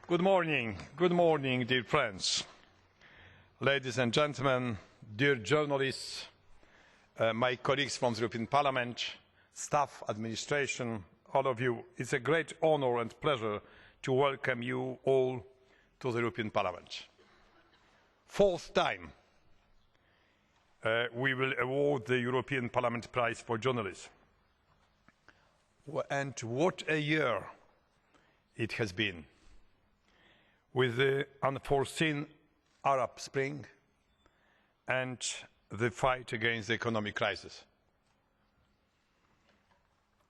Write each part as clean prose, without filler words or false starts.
Good morning, dear friends, ladies and gentlemen, dear journalists, my colleagues from the European Parliament, staff, administration, all of you. It's a great honor and pleasure to welcome you all to the European Parliament. Fourth time we will award the European Parliament Prize for Journalism. And what a year it has been. With the unforeseen Arab Spring and the fight against the economic crisis.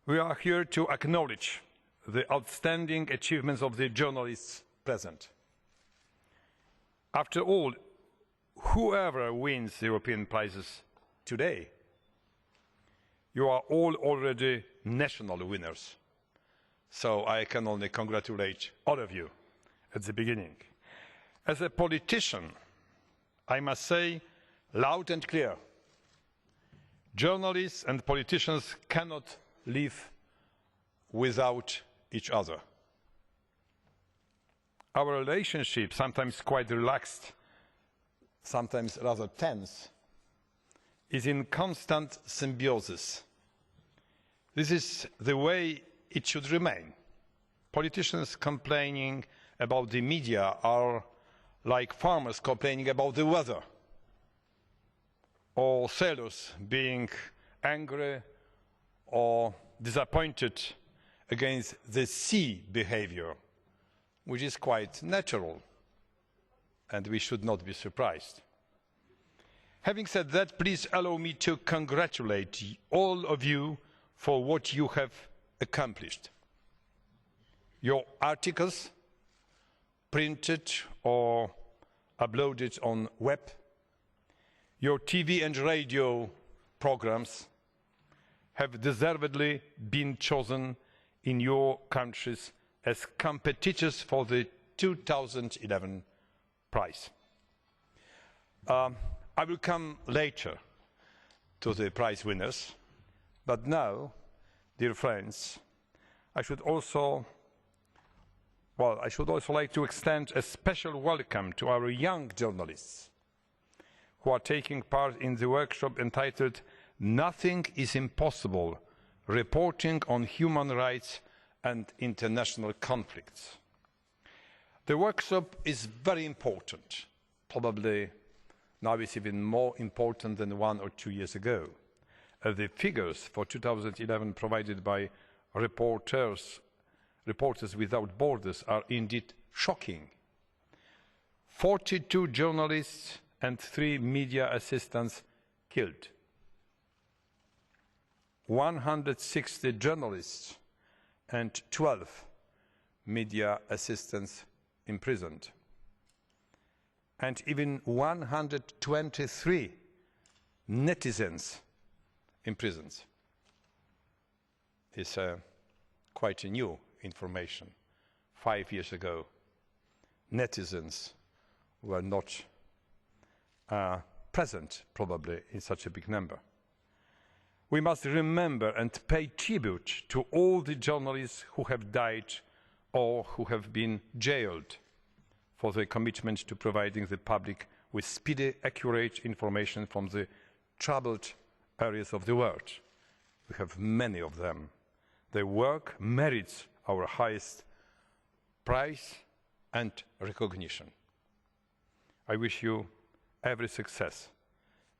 We are here to acknowledge the outstanding achievements of the journalists present. After all, whoever wins the European prizes today, you are all already national winners. So I can only congratulate all of you at the beginning. As a politician, I must say loud and clear, journalists and politicians cannot live without each other. Our relationship, sometimes quite relaxed, sometimes rather tense, is in constant symbiosis. This is the way it should remain. Politicians complaining about the media are like farmers complaining about the weather, or sailors being angry or disappointed against the sea behavior, which is quite natural, and we should not be surprised. Having said that, please allow me to congratulate all of you for what you have accomplished. Your articles, printed or uploaded on web, your TV and radio programs have deservedly been chosen in your countries as competitors for the 2011 prize. I will come later to the prize winners, but now, dear friends, I should also like to extend a special welcome to our young journalists who are taking part in the workshop entitled "Nothing is Impossible: Reporting on Human Rights and International Conflicts." The workshop is very important. Probably now it's even more important than 1 or 2 years ago. The figures for 2011 provided by Reporters Without Borders are indeed shocking. 42 journalists and 3 media assistants killed. 160 journalists and 12 media assistants imprisoned. And even 123 netizens imprisoned. It's quite a new information. 5 years ago, netizens were not present, probably, in such a big number. We must remember and pay tribute to all the journalists who have died or who have been jailed for their commitment to providing the public with speedy, accurate information from the troubled areas of the world. We have many of them. Their work merits our highest prize and recognition. I wish you every success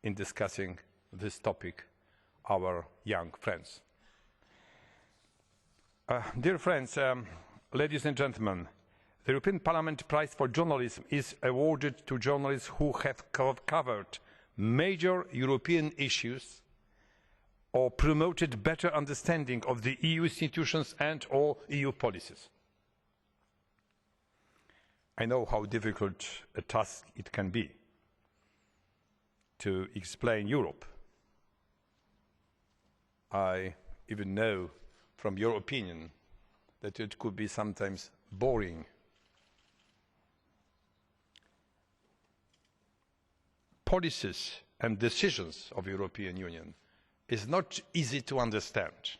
in discussing this topic, our young friends. Dear friends, ladies and gentlemen, the European Parliament Prize for Journalism is awarded to journalists who have covered major European issues or promoted better understanding of the EU institutions and or EU policies. I know how difficult a task it can be to explain Europe. I even know from your opinion that it could be sometimes boring. Policies and decisions of the European Union is not easy to understand.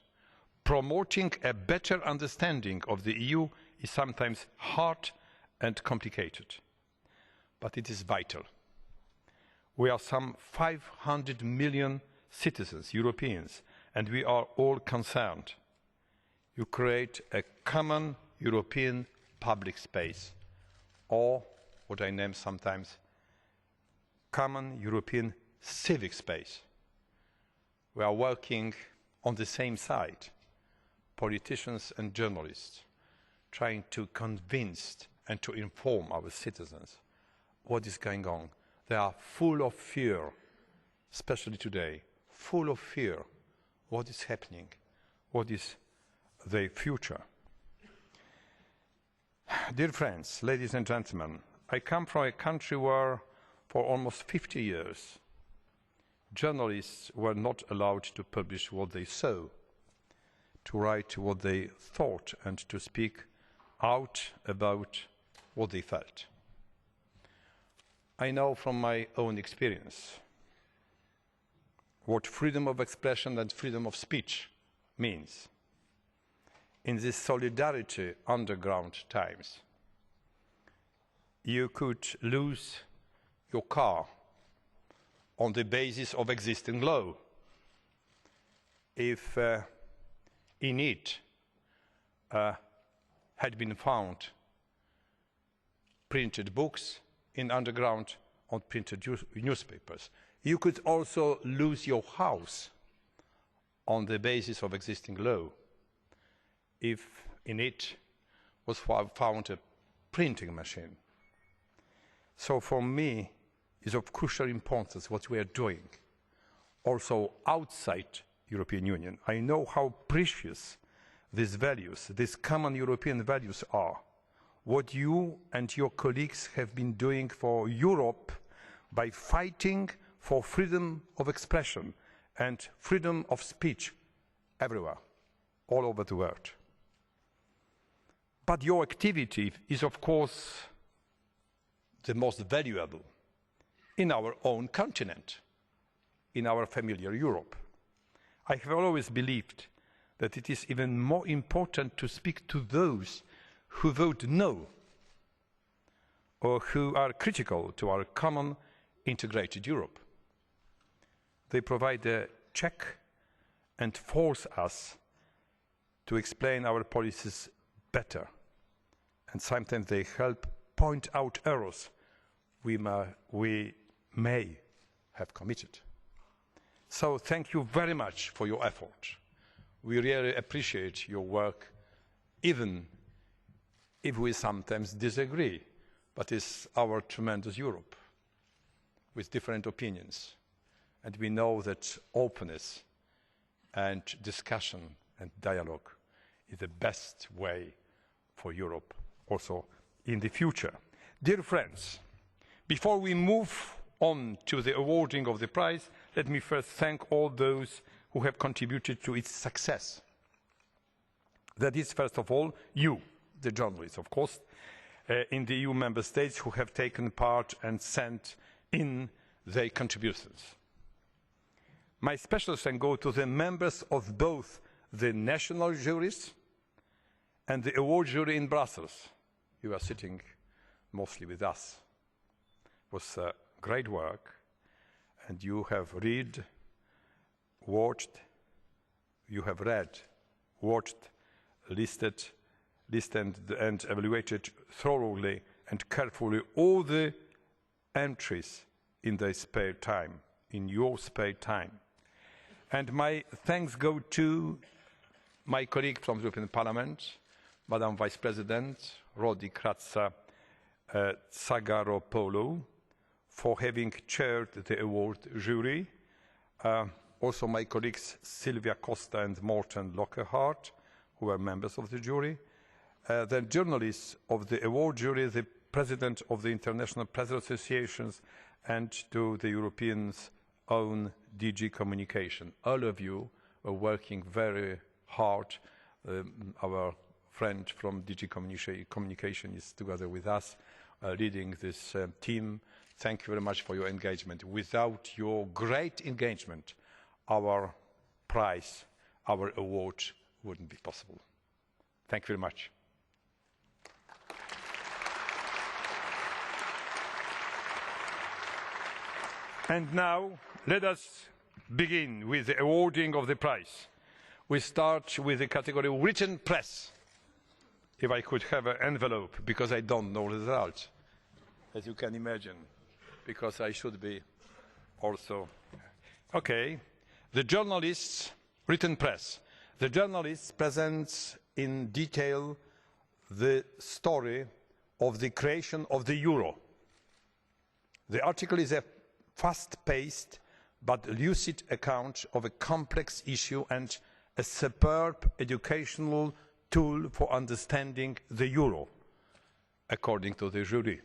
Promoting a better understanding of the EU is sometimes hard and complicated, but it is vital. We are some 500 million citizens, Europeans, and we are all concerned. You create a common European public space, or what I name sometimes common European civic space. We are working on the same side, politicians and journalists, trying to convince and to inform our citizens what is going on. They are full of fear, especially today, full of fear. What is happening? What is their future? Dear friends, ladies and gentlemen, I come from a country where for almost 50 years journalists were not allowed to publish what they saw, to write what they thought, and to speak out about what they felt. I know from my own experience what freedom of expression and freedom of speech means. In these solidarity underground times, you could lose your car on the basis of existing law if in it had been found printed books in underground on printed newspapers. You could also lose your house on the basis of existing law if in it was found a printing machine. So for me, it's of crucial importance what we are doing, also outside European Union. I know how precious these values, these common European values are. What you and your colleagues have been doing for Europe by fighting for freedom of expression and freedom of speech everywhere, all over the world. But your activity is, of course, the most valuable in our own continent, in our familiar Europe. I have always believed that it is even more important to speak to those who vote no, or who are critical to our common integrated Europe. They provide a check and force us to explain our policies better. And sometimes they help point out errors we may have committed. So thank you very much for your effort. We really appreciate your work, even if we sometimes disagree. But it's our tremendous Europe with different opinions. And we know that openness and discussion and dialogue is the best way for Europe also in the future. Dear friends, before we move on to the awarding of the prize, let me first thank all those who have contributed to its success. That is, first of all, you, the journalists, of course, in the EU member states who have taken part and sent in their contributions. My special thanks go to the members of both the national juries and the award jury in Brussels. You are sitting mostly with us. It was great work, and you have read, watched, listened and evaluated thoroughly and carefully all the entries in their spare time, in your spare time. And my thanks go to my colleague from the European Parliament, Madam Vice President Rodi Kratsa-Tsagaropoulou, for having chaired the award jury. Also my colleagues Sylvia Costa and Morten Lockhart, who were members of the jury. The journalists of the award jury, the President of the International Press Associations, and to the Europeans' own DG Communication. All of you are working very hard. Our friend from DG Communication is together with us, leading this team. Thank you very much for your engagement. Without your great engagement, our prize, our award wouldn't be possible. Thank you very much. And now, let us begin with the awarding of the prize. We start with the category written press. If I could have an envelope, because I don't know the results, as you can imagine, because I should be also. Okay, the journalists, written press. The journalist presents in detail the story of the creation of the euro. The article is a fast-paced but lucid account of a complex issue and a superb educational tool for understanding the euro, according to the jury.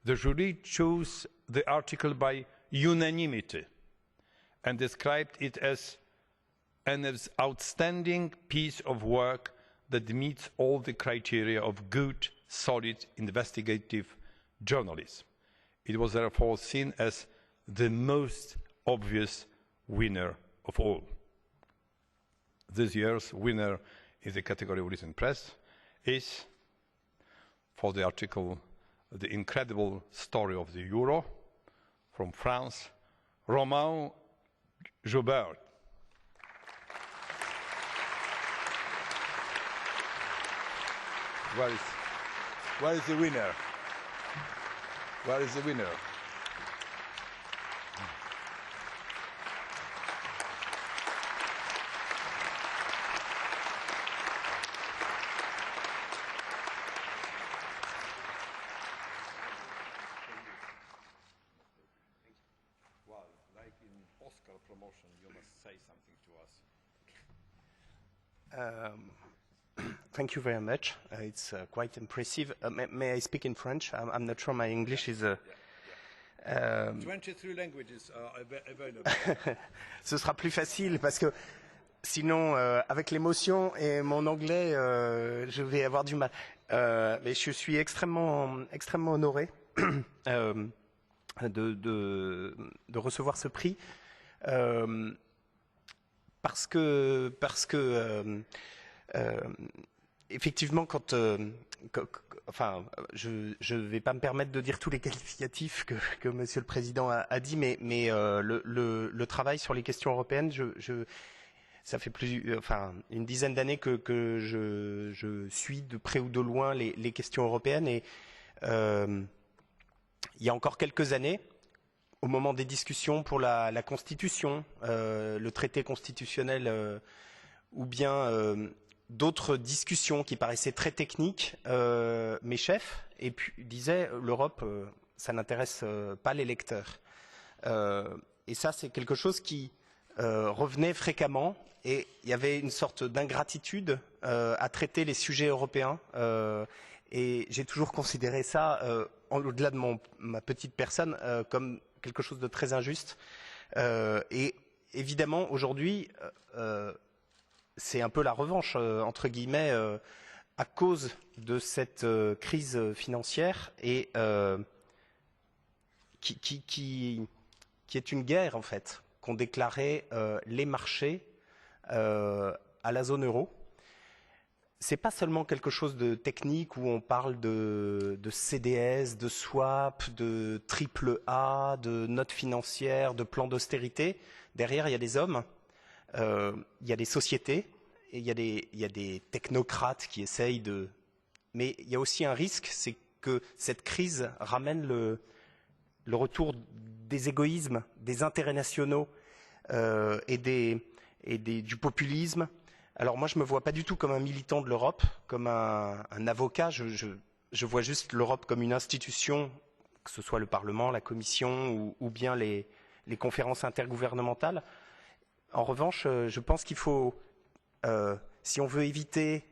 The jury chose the article by unanimity and described it as an outstanding piece of work that meets all the criteria of good, solid, investigative journalism. It was therefore seen as the most obvious winner of all. This year's winner in the category of written press is, for the article, The Incredible Story of the Euro, from France, Romain Joubert. Where is the winner? Where is the winner? Well, like in Oscar promotion, you must say something to us. Thank you very much. It's quite impressive. May I speak in French? I'm not sure my English is... 23 languages are available. Ce sera plus facile parce que sinon, avec l'émotion et mon anglais, je vais avoir du mal. Mais je suis extrêmement honoré de recevoir ce prix parce que effectivement, enfin, je ne vais pas me permettre de dire tous les qualificatifs que Monsieur le Président a dit, mais le travail sur les questions européennes, ça fait une dizaine d'années que je suis de près ou de loin les questions européennes, et il y a encore quelques années, au moment des discussions pour la Constitution, le traité constitutionnel, ou bien d'autres discussions qui paraissaient très techniques, mes chefs disaient l'Europe, ça n'intéresse pas les lecteurs. Et ça, c'est quelque chose qui revenait fréquemment, et il y avait une sorte d'ingratitude à traiter les sujets européens. Et j'ai toujours considéré ça, au-delà de ma petite personne, comme quelque chose de très injuste. Et évidemment, aujourd'hui, c'est un peu la revanche, entre guillemets, à cause de cette crise financière et qui est une guerre, en fait, qu'ont déclaré les marchés à la zone euro. C'est pas seulement quelque chose de technique où on parle de CDS, de swap, de triple A, de notes financières, de plans d'austérité. Derrière, il y a des hommes. Il y a des sociétés, et il y a des technocrates qui essayent de... Mais il y a aussi un risque, c'est que cette crise ramène le retour des égoïsmes, des intérêts nationaux et du populisme. Alors moi, je ne me vois pas du tout comme un militant de l'Europe, comme un avocat. Je vois juste l'Europe comme une institution, que ce soit le Parlement, la Commission ou bien les conférences intergouvernementales. En revanche, je pense qu'il faut, si on veut éviter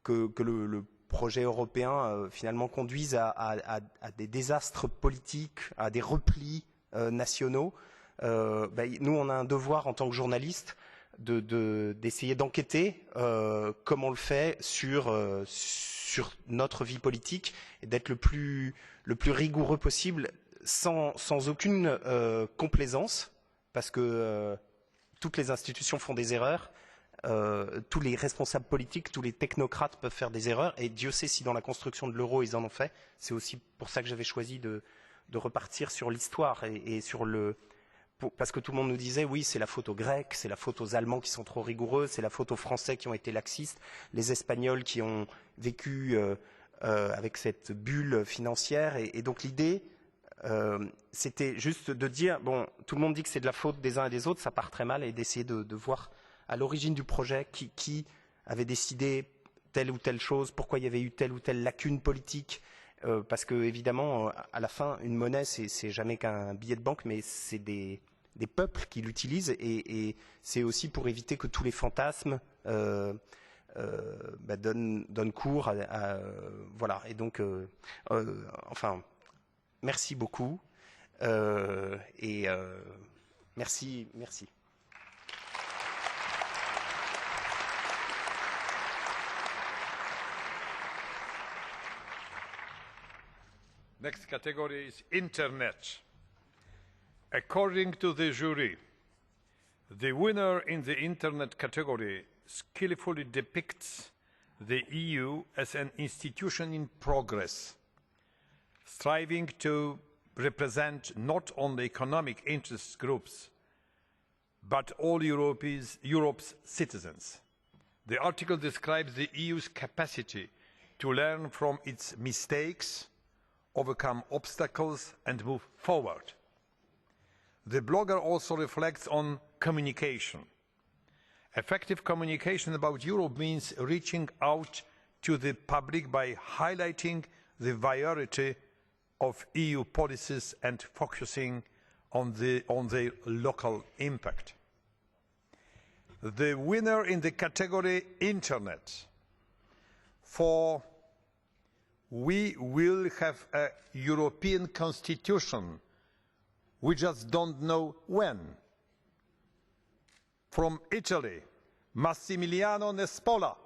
que le projet européen finalement conduise à des désastres politiques, à des replis nationaux, nous, on a un devoir en tant que journaliste d'essayer d'enquêter comme on le fait sur notre vie politique, et d'être le plus rigoureux possible, sans aucune complaisance, parce que toutes les institutions font des erreurs, tous les responsables politiques, tous les technocrates peuvent faire des erreurs, et Dieu sait si dans la construction de l'euro ils en ont fait. C'est aussi pour ça que j'avais choisi de repartir sur l'histoire et sur parce que tout le monde nous disait, oui, c'est la faute aux Grecs, c'est la faute aux Allemands qui sont trop rigoureux, c'est la faute aux Français qui ont été laxistes, les Espagnols qui ont vécu avec cette bulle financière. Et donc l'idée, c'était juste de dire, bon, tout le monde dit que c'est de la faute des uns et des autres, ça part très mal, et d'essayer de voir à l'origine du projet qui avait décidé telle ou telle chose, pourquoi il y avait eu telle ou telle lacune politique. Parce que évidemment, à la fin, une monnaie, c'est jamais qu'un billet de banque, mais c'est des peuples qui l'utilisent, et c'est aussi pour éviter que tous les fantasmes donnent cours voilà. Et donc, enfin, merci beaucoup, merci. Next category is Internet. According to the jury, the winner in the Internet category skillfully depicts the EU as an institution in progress, striving to represent not only economic interest groups, but all Europe's citizens. The article describes the EU's capacity to learn from its mistakes, overcome obstacles and move forward. The blogger also reflects on communication. Effective communication about Europe means reaching out to the public by highlighting the variety of EU policies and focusing on their local impact. The winner in the category Internet. For we will have a European Constitution, we just don't know when. From Italy, Massimiliano Nespola.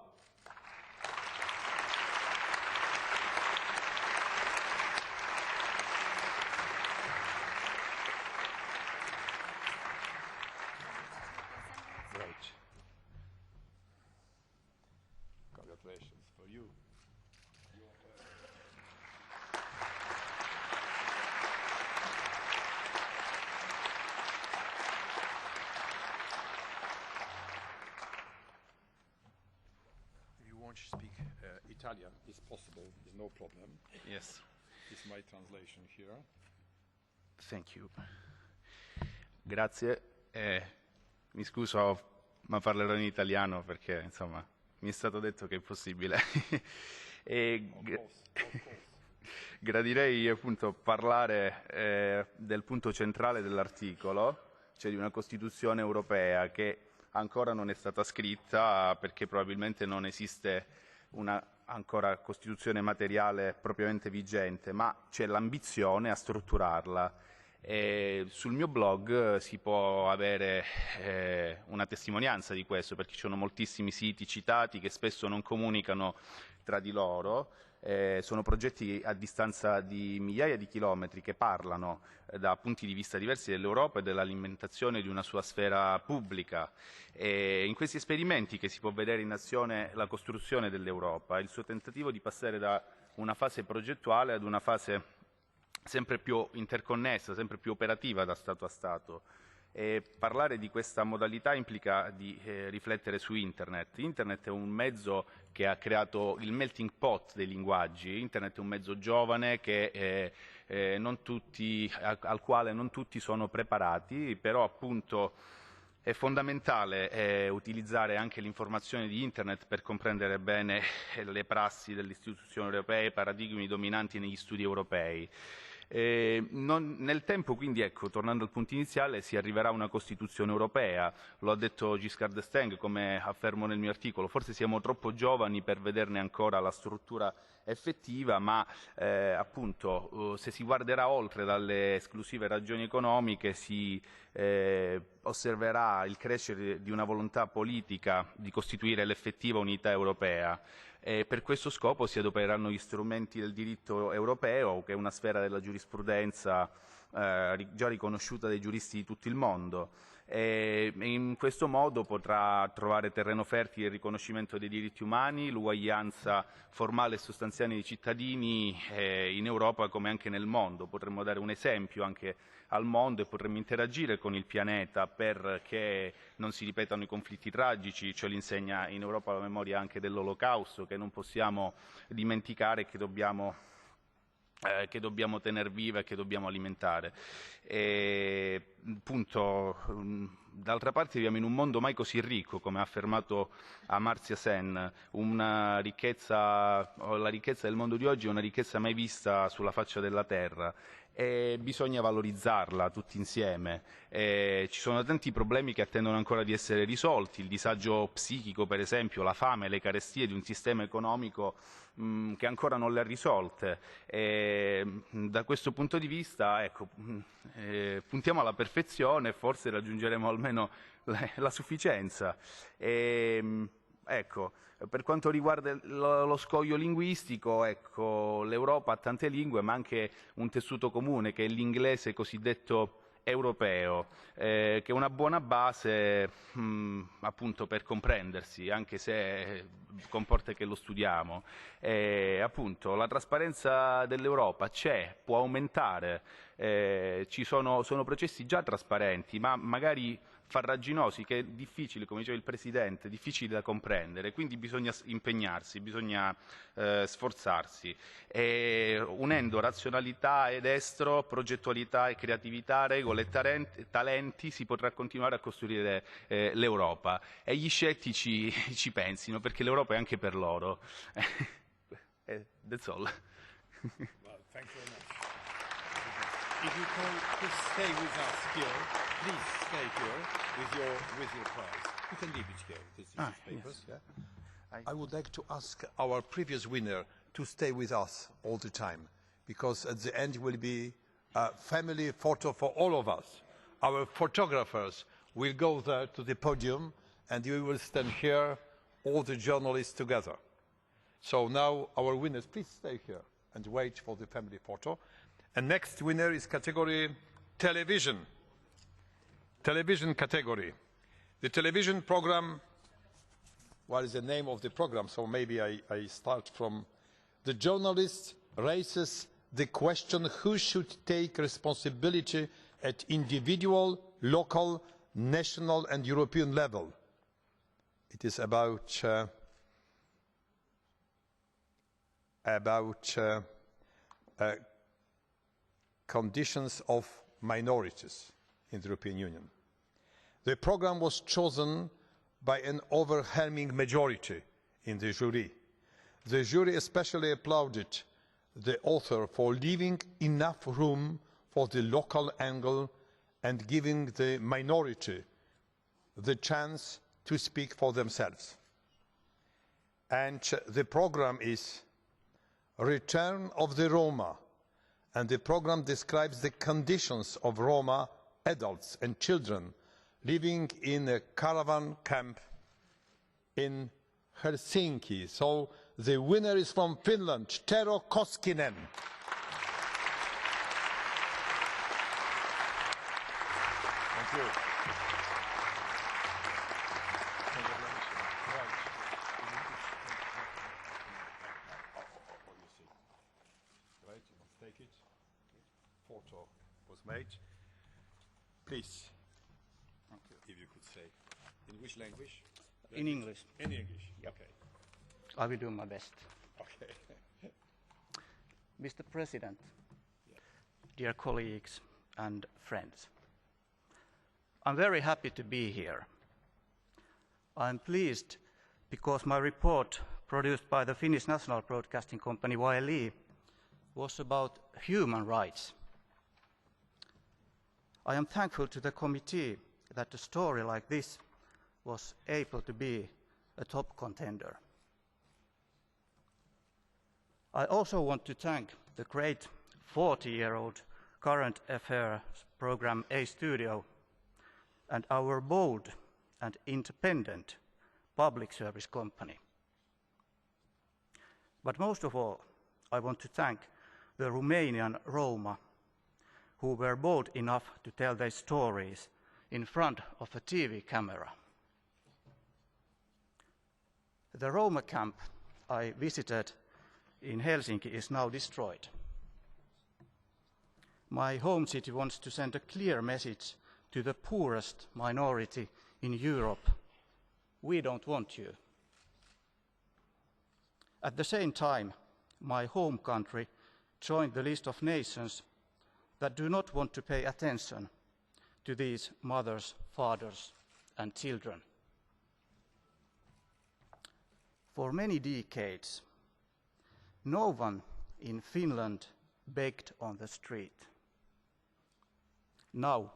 Great. Congratulations for you. To speak Italian is possible, is no problem. Yes. This is my translation here. Thank you. Grazie. Mi scuso, ma parlerò in italiano perché, insomma, mi è stato detto che è possibile. Gradirei appunto parlare del punto centrale dell'articolo, cioè di una Costituzione europea che ancora non è stata scritta perché probabilmente non esiste una ancora Costituzione materiale propriamente vigente, ma c'è l'ambizione a strutturarla. Sul mio blog si può avere una testimonianza di questo, perché ci sono moltissimi siti citati che spesso non comunicano tra di loro. Sono progetti a distanza di migliaia di chilometri che parlano da punti di vista diversi dell'Europa e dell'alimentazione di una sua sfera pubblica. In questi esperimenti che si può vedere in azione la costruzione dell'Europa, il suo tentativo di passare da una fase progettuale ad una fase sempre più interconnessa, sempre più operativa da Stato a Stato. Parlare di questa modalità implica di riflettere su Internet. Internet è un mezzo che ha creato il melting pot dei linguaggi. Internet è un mezzo giovane che, al quale non tutti sono preparati, però appunto è fondamentale utilizzare anche l'informazione di Internet per comprendere bene le prassi delle istituzioni europee, i paradigmi dominanti negli studi europei. Nel tempo, quindi, ecco, tornando al punto iniziale, si arriverà a una Costituzione europea. Lo ha detto Giscard d'Estaing, come affermo nel mio articolo. Forse siamo troppo giovani per vederne ancora la struttura effettiva, ma appunto se si guarderà oltre dalle esclusive ragioni economiche si osserverà il crescere di una volontà politica di costituire l'effettiva unità europea. Per questo scopo si adopereranno gli strumenti del diritto europeo, che è una sfera della giurisprudenza già riconosciuta dai giuristi di tutto il mondo. E in questo modo potrà trovare terreno fertile il riconoscimento dei diritti umani, l'uguaglianza formale e sostanziale dei cittadini in Europa come anche nel mondo. Potremmo dare un esempio anche al mondo e potremmo interagire con il pianeta perché non si ripetano i conflitti tragici. Ce l'insegna in Europa la memoria anche dell'Olocausto, che non possiamo dimenticare, che dobbiamo tener viva e che dobbiamo alimentare. D'altra parte viviamo in un mondo mai così ricco, come ha affermato Amartya Sen, la ricchezza del mondo di oggi è una ricchezza mai vista sulla faccia della terra e bisogna valorizzarla tutti insieme. Ci sono tanti problemi che attendono ancora di essere risolti, il disagio psichico per esempio, la fame, le carestie di un sistema economico che ancora non le ha risolte. Da questo punto di vista, ecco, puntiamo alla perfezione e forse raggiungeremo almeno la sufficienza. Ecco, per quanto riguarda lo scoglio linguistico, ecco, l'Europa ha tante lingue ma anche un tessuto comune che è l'inglese cosiddetto europeo, che è una buona base appunto per comprendersi, anche se comporta che lo studiamo. Appunto, la trasparenza dell'Europa c'è, può aumentare, sono processi già trasparenti, ma magari farraginosi, che è difficile, come diceva il Presidente, difficili da comprendere, quindi bisogna impegnarsi, bisogna sforzarsi, unendo razionalità ed estro, progettualità e creatività, regole e talenti si potrà continuare a costruire l'Europa e gli scettici ci pensino, perché l'Europa è anche per loro. That's all. Well, thank you very much. If you can please stay with us here, please stay here with your prize. You can leave it here, these papers. Yes. Yeah? I would like to ask our previous winner to stay with us all the time, because at the end will be a family photo for all of us. Our photographers will go there to the podium, and we will stand here, all the journalists together. So now our winners, please stay here and wait for the family photo. And next winner is category television. Television category. The television program, what is the name of the program? So maybe I start from the journalist raises the question who should take responsibility at individual, local, national and European level. It is about conditions of minorities in the European Union. The program was chosen by an overwhelming majority in the jury. The jury especially applauded the author for leaving enough room for the local angle and giving the minority the chance to speak for themselves. And the program is Return of the Roma, and the program describes the conditions of Roma adults and children living in a caravan camp in Helsinki. So the winner is from Finland, Tero Koskinen. Thank you. Photo was made. Please, if you could say, in which language? In English. In English, Yep. okay. I will do my best. Okay. Mr. President, dear colleagues and friends, I'm very happy to be here. I'm pleased because my report, produced by the Finnish national broadcasting company YLE, was about human rights. I am thankful to the committee that a story like this was able to be a top contender. I also want to thank the great 40-year-old current affairs program A Studio and our bold and independent public service company. But most of all, I want to thank the Romanian Roma who were bold enough to tell their stories in front of a TV camera. The Roma camp I visited in Helsinki is now destroyed. My home city wants to send a clear message to the poorest minority in Europe. We don't want you. At the same time, my home country joined the list of nations that do not want to pay attention to these mothers, fathers, and children. For many decades, no one in Finland begged on the street. Now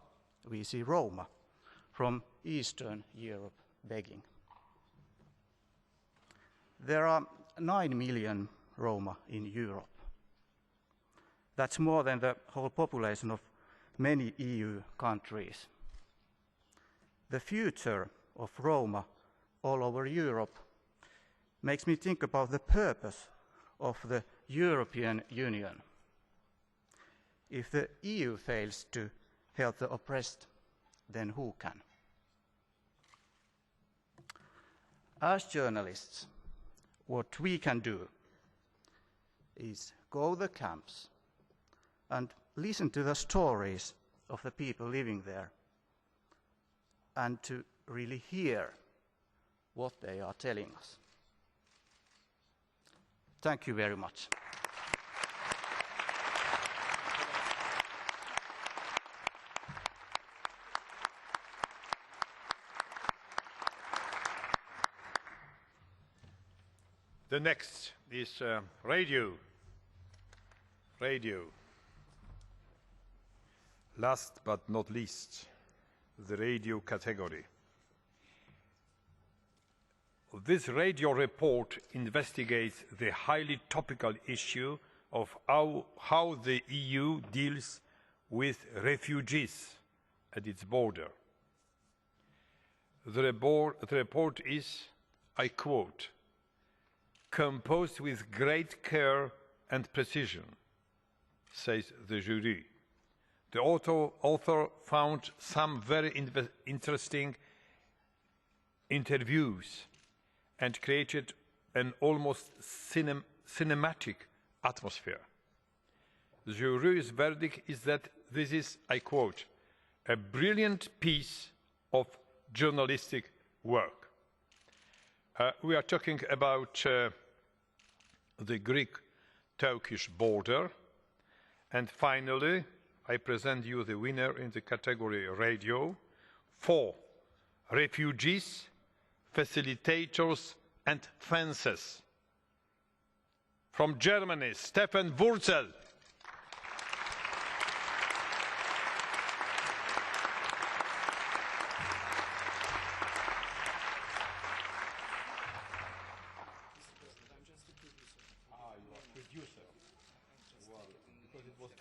we see Roma from Eastern Europe begging. There are 9 million Roma in Europe. That's more than the whole population of many EU countries. The future of Roma all over Europe makes me think about the purpose of the European Union. If the EU fails to help the oppressed, then who can? As journalists, what we can do is go to the camps and listen to the stories of the people living there and to really hear what they are telling us. Thank you very much. The next is radio. Radio. Last but not least, the radio category. This radio report investigates the highly topical issue of how the EU deals with refugees at its border. The report is, I quote, composed with great care and precision, says the jury. The author found some very interesting interviews and created an almost cinematic atmosphere. The jury's verdict is that this is, I quote, a brilliant piece of journalistic work. We are talking about the Greek-Turkish border. And finally, I present you the winner in the category radio for refugees, facilitators and fences. From Germany, Stefan Wurzel.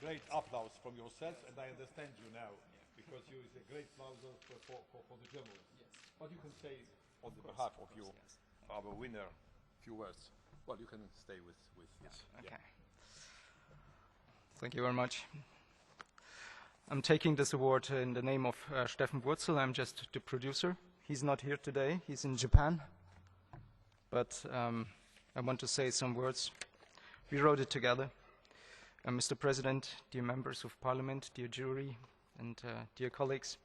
Great applause from yourself, and I understand you now, because you is a great applause for the journalists. Yes. What you can say on behalf of you, our winner, few words. Well, you can stay with this. Okay. Yeah. Thank you very much. I'm taking this award in the name of Stefan Wurzel. I'm just the producer. He's not here today. He's in Japan. But I want to say some words. We wrote it together. Mr. President, dear members of Parliament, dear jury, and dear colleagues.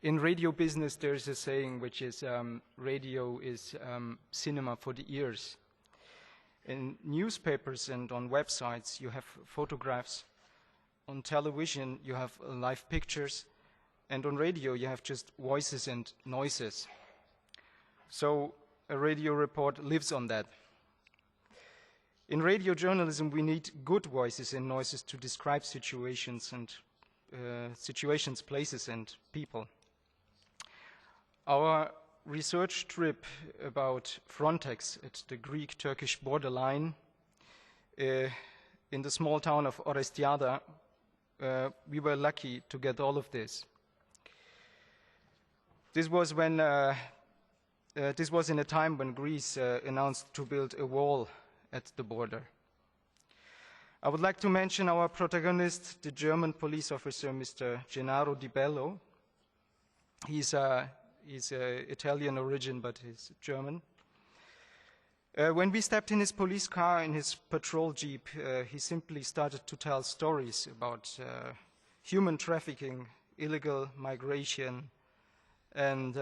In radio business, there's a saying which is, radio is cinema for the ears. In newspapers and on websites, you have photographs. On television, you have live pictures. And on radio, you have just voices and noises. So a radio report lives on that. In radio journalism, we need good voices and noises to describe situations and places, and people. Our research trip about Frontex at the Greek-Turkish borderline in the small town of Orestiada, we were lucky to get all of this. This was in a time when Greece announced to build a wall at the border. I would like to mention our protagonist, the German police officer, Mr. Gennaro Di Bello. He's Italian origin, but he's German. When we stepped in his police car, in his patrol jeep, he simply started to tell stories about human trafficking, illegal migration, and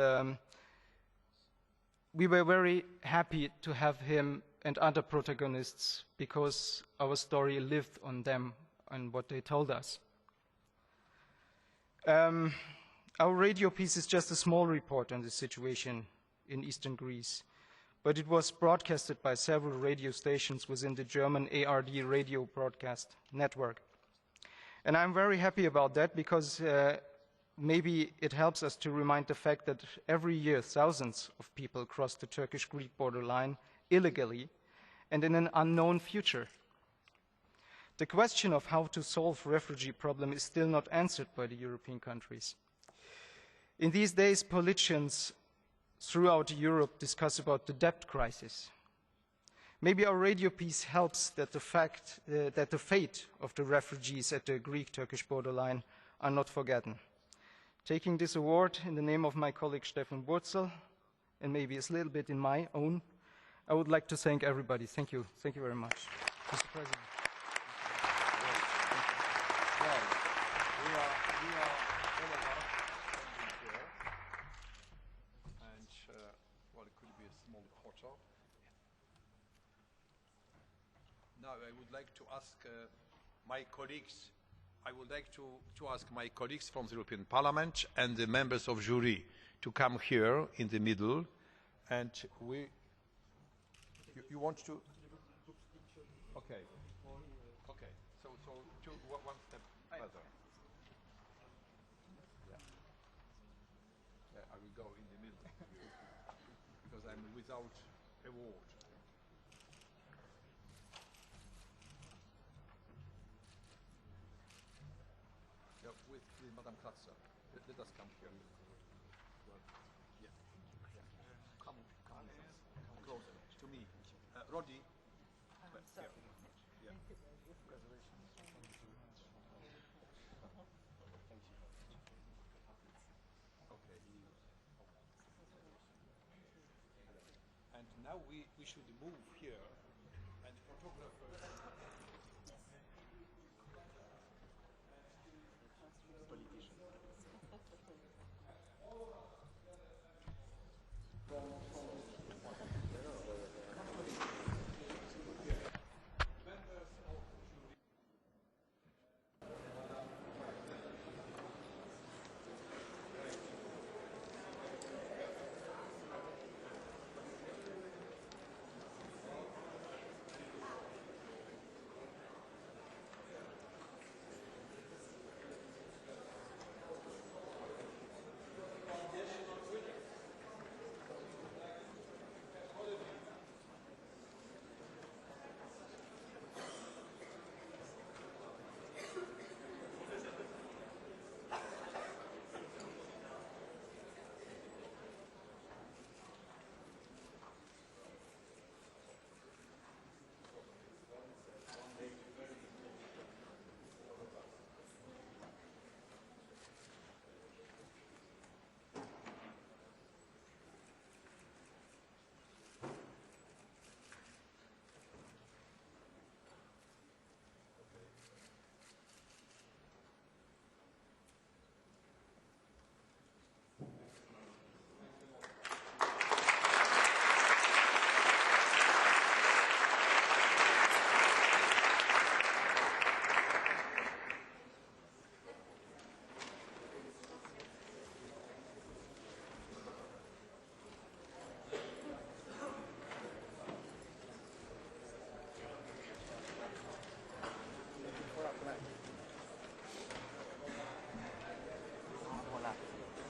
we were very happy to have him and other protagonists because our story lived on them and what they told us. Our radio piece is just a small report on the situation in eastern Greece, but it was broadcasted by several radio stations within the German ARD radio broadcast network. And I'm very happy about that because maybe it helps us to remind the fact that every year thousands of people cross the Turkish-Greek borderline illegally and in an unknown future. The question of how to solve the refugee problem is still not answered by the European countries. In these days, politicians throughout Europe discuss about the debt crisis. Maybe our radio piece helps that the fate of the refugees at the Greek-Turkish borderline are not forgotten. Taking this award in the name of my colleague Stefan Wurzel, and maybe a little bit in my own, I would like to thank everybody. Thank you. Thank you very much. Mr. President. Well, we are all of us standing here, and well, it could be a small photo. Now, I would like to ask my colleagues. I would like to ask my colleagues from the European Parliament and the members of jury to come here in the middle, and we. You want to? Okay. Okay. So one step further. Yeah. I will go in the middle because I'm without award. Yeah, with Madame Kratzer. Let us come here. Yeah. Come closer to me. Roddy. Sorry. Yeah. Okay. And now we should move here and photographers.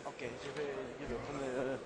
Ok, je vais prendre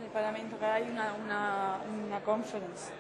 el Parlamento que hay una conference.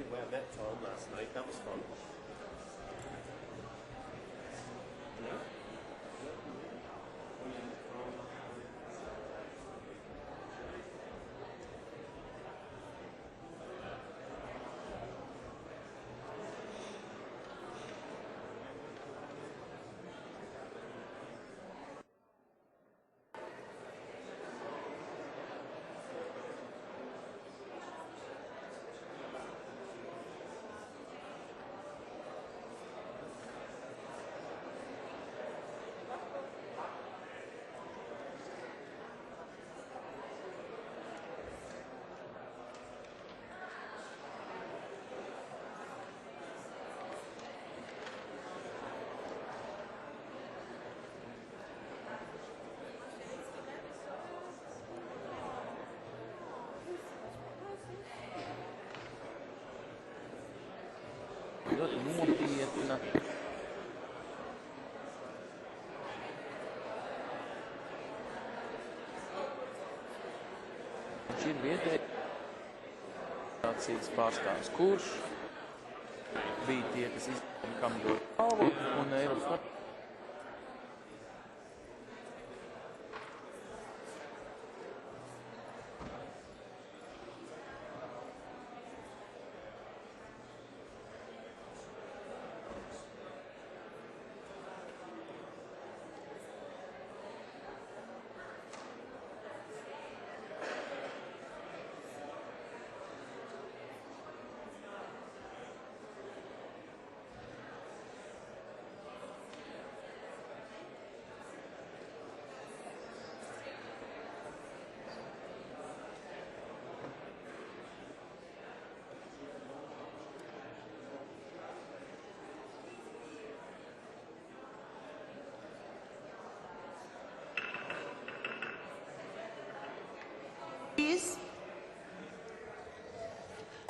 we met Tom last night. That was fun. Luotiin, että šī ir vietēja pārstāvis, kurš bija tie, kas izlēma, kam dot balvu, un Eiropas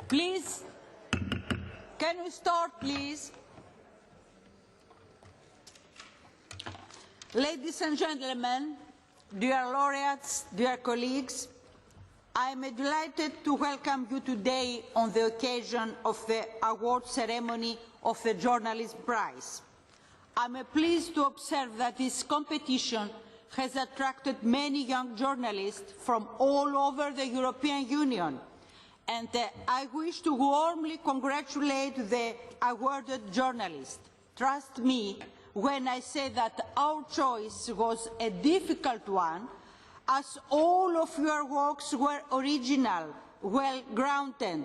Please, can we start, please? Ladies and gentlemen, dear laureates, dear colleagues, I am delighted to welcome you today on the occasion of the award ceremony of the Journalism Prize. I am pleased to observe that this competition has attracted many young journalists from all over the European Union, and I wish to warmly congratulate the awarded journalists. Trust me when I say that our choice was a difficult one, as all of your works were original, well-grounded.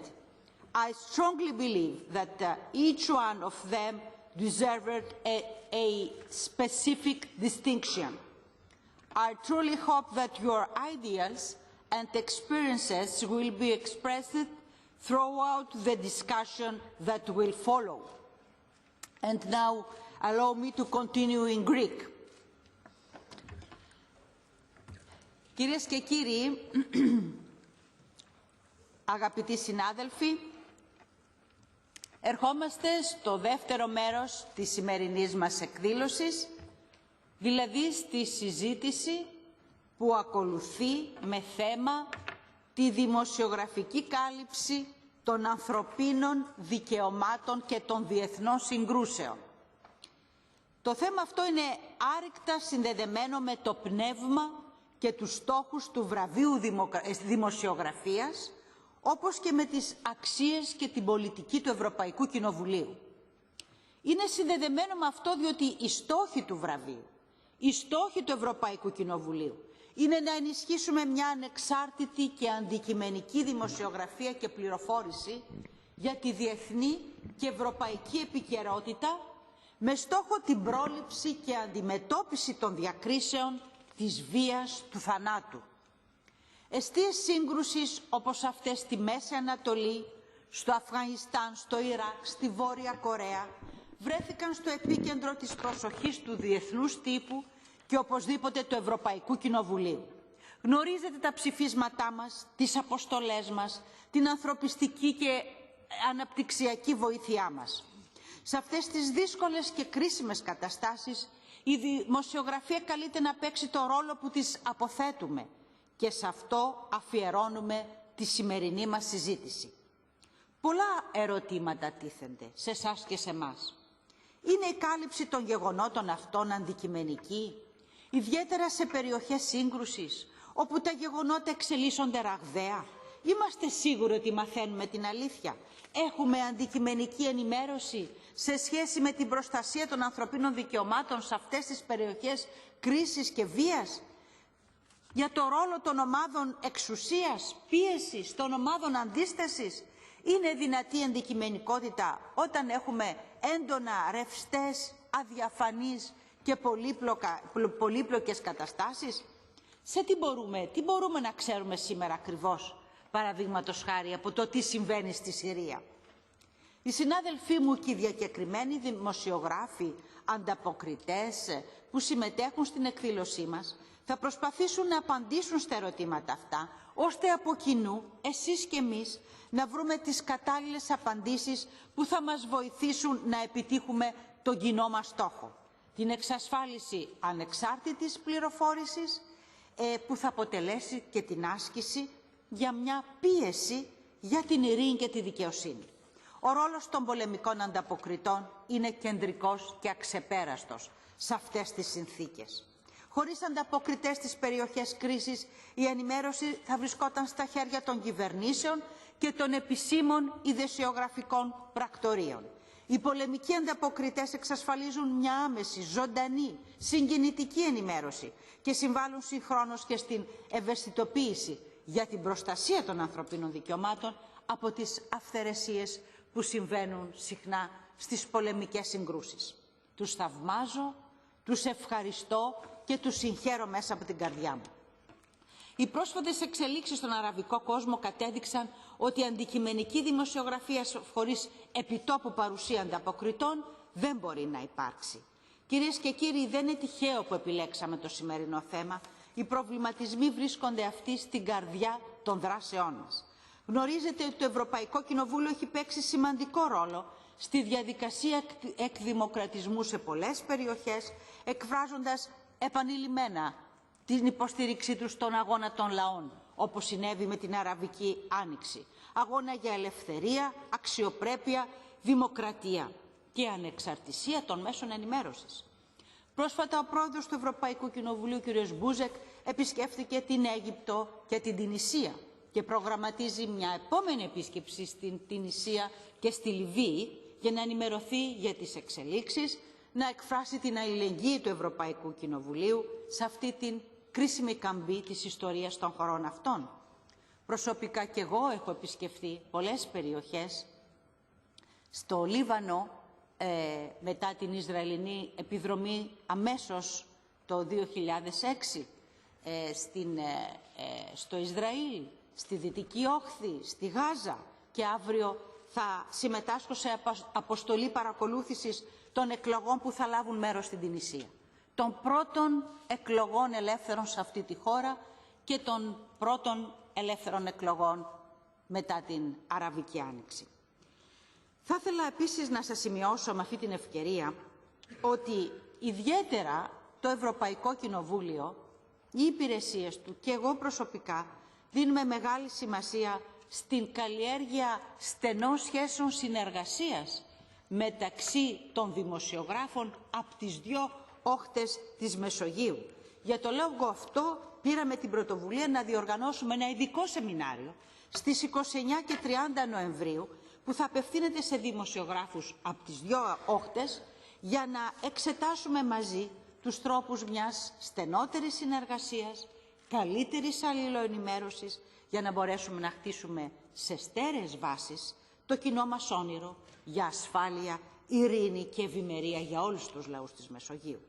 I strongly believe that each one of them deserved a specific distinction. I truly hope that your ideas and experiences will be expressed throughout the discussion that will follow. And now, allow me to continue in Greek. Κυρίες και κύριοι, αγαπητοί συνάδελφοι, ερχόμαστε στο δεύτερο μέρος της σημερινής μας εκδήλωσης, δηλαδή στη συζήτηση που ακολουθεί με θέμα τη δημοσιογραφική κάλυψη των ανθρωπίνων δικαιωμάτων και των διεθνών συγκρούσεων. Το θέμα αυτό είναι άρρηκτα συνδεδεμένο με το πνεύμα και τους στόχους του βραβείου δημοσιογραφίας, όπως και με τις αξίες και την πολιτική του Ευρωπαϊκού Κοινοβουλίου. Είναι συνδεδεμένο με αυτό διότι οι στόχοι του βραβείου, οι στόχοι του Ευρωπαϊκού Κοινοβουλίου είναι να ενισχύσουμε μια ανεξάρτητη και αντικειμενική δημοσιογραφία και πληροφόρηση για τη διεθνή και ευρωπαϊκή επικαιρότητα με στόχο την πρόληψη και αντιμετώπιση των διακρίσεων, της βίας, του θανάτου. Εστίες σύγκρουσης όπως αυτές στη Μέση Ανατολή, στο Αφγανιστάν, στο Ιράκ, στη Βόρεια Κορέα βρέθηκαν στο επίκεντρο της προσοχής του διεθνούς τύπου και οπωσδήποτε του Ευρωπαϊκού Κοινοβουλίου. Γνωρίζετε τα ψηφίσματά μας, τις αποστολές μας, την ανθρωπιστική και αναπτυξιακή βοήθειά μας. Σε αυτές τις δύσκολες και κρίσιμες καταστάσεις η δημοσιογραφία καλείται να παίξει το ρόλο που της αποθέτουμε και σε αυτό αφιερώνουμε τη σημερινή μας συζήτηση. Πολλά ερωτήματα τίθενται σε εσάς και σε εμάς. Είναι η κάλυψη των γεγονότων αυτών αντικειμενική, ιδιαίτερα σε περιοχές σύγκρουσης, όπου τα γεγονότα εξελίσσονται ραγδαία? Είμαστε σίγουροι ότι μαθαίνουμε την αλήθεια? Έχουμε αντικειμενική ενημέρωση σε σχέση με την προστασία των ανθρωπίνων δικαιωμάτων σε αυτές τις περιοχές κρίσης και βίας? Για το ρόλο των ομάδων εξουσίας, πίεσης, των ομάδων αντίστασης? Είναι δυνατή αντικειμενικότητα όταν έχουμε έντονα, ρευστές, αδιαφανείς και πολύπλοκες καταστάσεις? Τι μπορούμε να ξέρουμε σήμερα ακριβώς, παραδείγματος χάρη, από το τι συμβαίνει στη Συρία? Οι συνάδελφοί μου και οι διακεκριμένοι δημοσιογράφοι, ανταποκριτές που συμμετέχουν στην εκδήλωσή μας, θα προσπαθήσουν να απαντήσουν στα ερωτήματα αυτά, ώστε από κοινού, εσείς και εμείς, να βρούμε τις κατάλληλες απαντήσεις που θα μας βοηθήσουν να επιτύχουμε τον κοινό μας στόχο. Την εξασφάλιση ανεξάρτητης πληροφόρησης, που θα αποτελέσει και την άσκηση για μια πίεση για την ειρήνη και τη δικαιοσύνη. Ο ρόλος των πολεμικών ανταποκριτών είναι κεντρικός και αξεπέραστος σε αυτές τις συνθήκες. Χωρίς ανταποκριτές στις περιοχές κρίσης, η ενημέρωση θα βρισκόταν στα χέρια των κυβερνήσεων και των επισήμων ειδησιογραφικών πρακτορείων. Οι πολεμικοί ανταποκριτές εξασφαλίζουν μια άμεση, ζωντανή, συγκινητική ενημέρωση και συμβάλλουν συγχρόνως και στην ευαισθητοποίηση για την προστασία των ανθρωπίνων δικαιωμάτων από τις αυθαιρεσίες που συμβαίνουν συχνά στις πολεμικές συγκρούσεις. Τους θαυμάζω, τους ευχαριστώ και τους συγχαίρω μέσα από την καρδιά μου. Οι πρόσφατες εξελίξεις στον αραβικό κόσμο κατέδειξαν ότι η αντικειμενική δημοσιογραφία χωρίς επιτόπου παρουσία ανταποκριτών δεν μπορεί να υπάρξει. Κυρίες και κύριοι, δεν είναι τυχαίο που επιλέξαμε το σημερινό θέμα. Οι προβληματισμοί βρίσκονται αυτοί στην καρδιά των δράσεών μας. Γνωρίζετε ότι το Ευρωπαϊκό Κοινοβούλιο έχει παίξει σημαντικό ρόλο στη διαδικασία εκδημοκρατισμού σε πολλές περιοχές, εκφράζοντας επανειλημμένα την υποστήριξή τους στον αγώνα των λαών, όπως συνέβη με την Αραβική Άνοιξη. Αγώνα για ελευθερία, αξιοπρέπεια, δημοκρατία και ανεξαρτησία των μέσων ενημέρωσης. Πρόσφατα ο πρόεδρος του Ευρωπαϊκού Κοινοβουλίου, κ. Μπούζεκ, επισκέφθηκε την Αίγυπτο και την Τινησία και προγραμματίζει μια επόμενη επίσκεψη στην Τινησία και στη Λιβύη για να ενημερωθεί για τις εξελίξεις, να εκφράσει την αλληλεγγύη του Ευρωπαϊκού Κοινοβουλίου σε αυτή την κρίσιμη καμπή της ιστορίας των χωρών αυτών. Προσωπικά και εγώ έχω επισκεφθεί πολλές περιοχές στο Λίβανο μετά την Ισραηλινή επιδρομή αμέσως το 2006, στο Ισραήλ, στη Δυτική Όχθη, στη Γάζα, και αύριο θα συμμετάσχω σε αποστολή παρακολούθησης των εκλογών που θα λάβουν μέρος στην Τινησία. Των πρώτων εκλογών ελεύθερων σε αυτή τη χώρα και των πρώτων ελεύθερων εκλογών μετά την Αραβική Άνοιξη. Θα ήθελα επίσης να σας σημειώσω με αυτή την ευκαιρία ότι ιδιαίτερα το Ευρωπαϊκό Κοινοβούλιο, οι υπηρεσίες του και εγώ προσωπικά δίνουμε μεγάλη σημασία στην καλλιέργεια στενών σχέσεων συνεργασίας μεταξύ των δημοσιογράφων από τις δύο όχθες της Μεσογείου. Για το λόγο αυτό πήραμε την πρωτοβουλία να διοργανώσουμε ένα ειδικό σεμινάριο στις 29 και 30 Νοεμβρίου που θα απευθύνεται σε δημοσιογράφους από τις δύο όχθες για να εξετάσουμε μαζί τους τρόπους μιας στενότερης συνεργασίας, καλύτερης αλληλοενημέρωσης, για να μπορέσουμε να χτίσουμε σε στέρεες βάσεις το κοινό μας όνειρο για ασφάλεια, ειρήνη και ευημερία για όλους τους λαούς της Μεσογείου.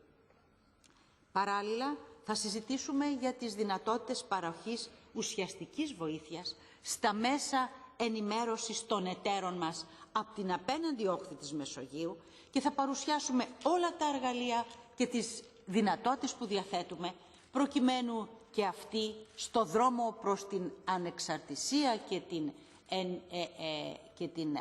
Παράλληλα, θα συζητήσουμε για τις δυνατότητες παροχής ουσιαστικής βοήθειας στα μέσα ενημέρωσης των εταίρων μας από την απέναντι όχθη της Μεσογείου και θα παρουσιάσουμε όλα τα εργαλεία και τις δυνατότητες που διαθέτουμε προκειμένου και αυτοί στο δρόμο προς την ανεξαρτησία και την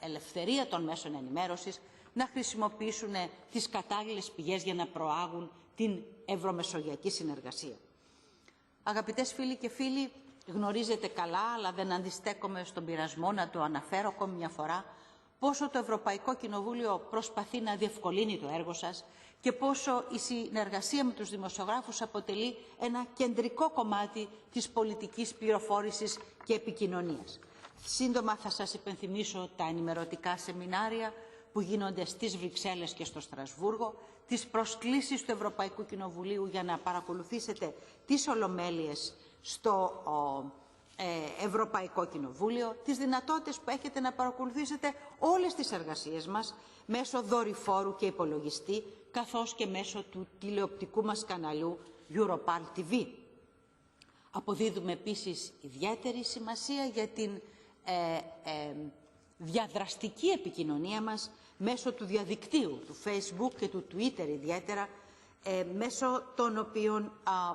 ελευθερία των μέσων ενημέρωσης να χρησιμοποιήσουν τις κατάλληλες πηγές για να προάγουν την ευρωμεσογειακή συνεργασία. Αγαπητές φίλοι και φίλοι, Γνωρίζετε καλά, αλλά δεν αντιστέκομαι στον πειρασμό να το αναφέρω ακόμη μια φορά, πόσο το Ευρωπαϊκό Κοινοβούλιο προσπαθεί να διευκολύνει το έργο σας και πόσο η συνεργασία με τους δημοσιογράφους αποτελεί ένα κεντρικό κομμάτι της πολιτικής πληροφόρησης και επικοινωνίας. Σύντομα θα σας υπενθυμίσω τα ενημερωτικά σεμινάρια που γίνονται στις Βρυξέλλες και στο Στρασβούργο, τις προσκλήσεις του Ευρωπαϊκού Κοινοβουλίου για να παρακολουθήσετε τις ολομέλειες στο Ευρωπαϊκό Κοινοβούλιο, τις δυνατότητες που έχετε να παρακολουθήσετε όλες τις εργασίες μας μέσω δορυφόρου και υπολογιστή, καθώς και μέσω του τηλεοπτικού μας καναλιού Europal TV. Αποδίδουμε επίσης ιδιαίτερη σημασία για την διαδραστική επικοινωνία μας μέσω του διαδικτύου, του Facebook και του Twitter ιδιαίτερα, μέσω των οποίων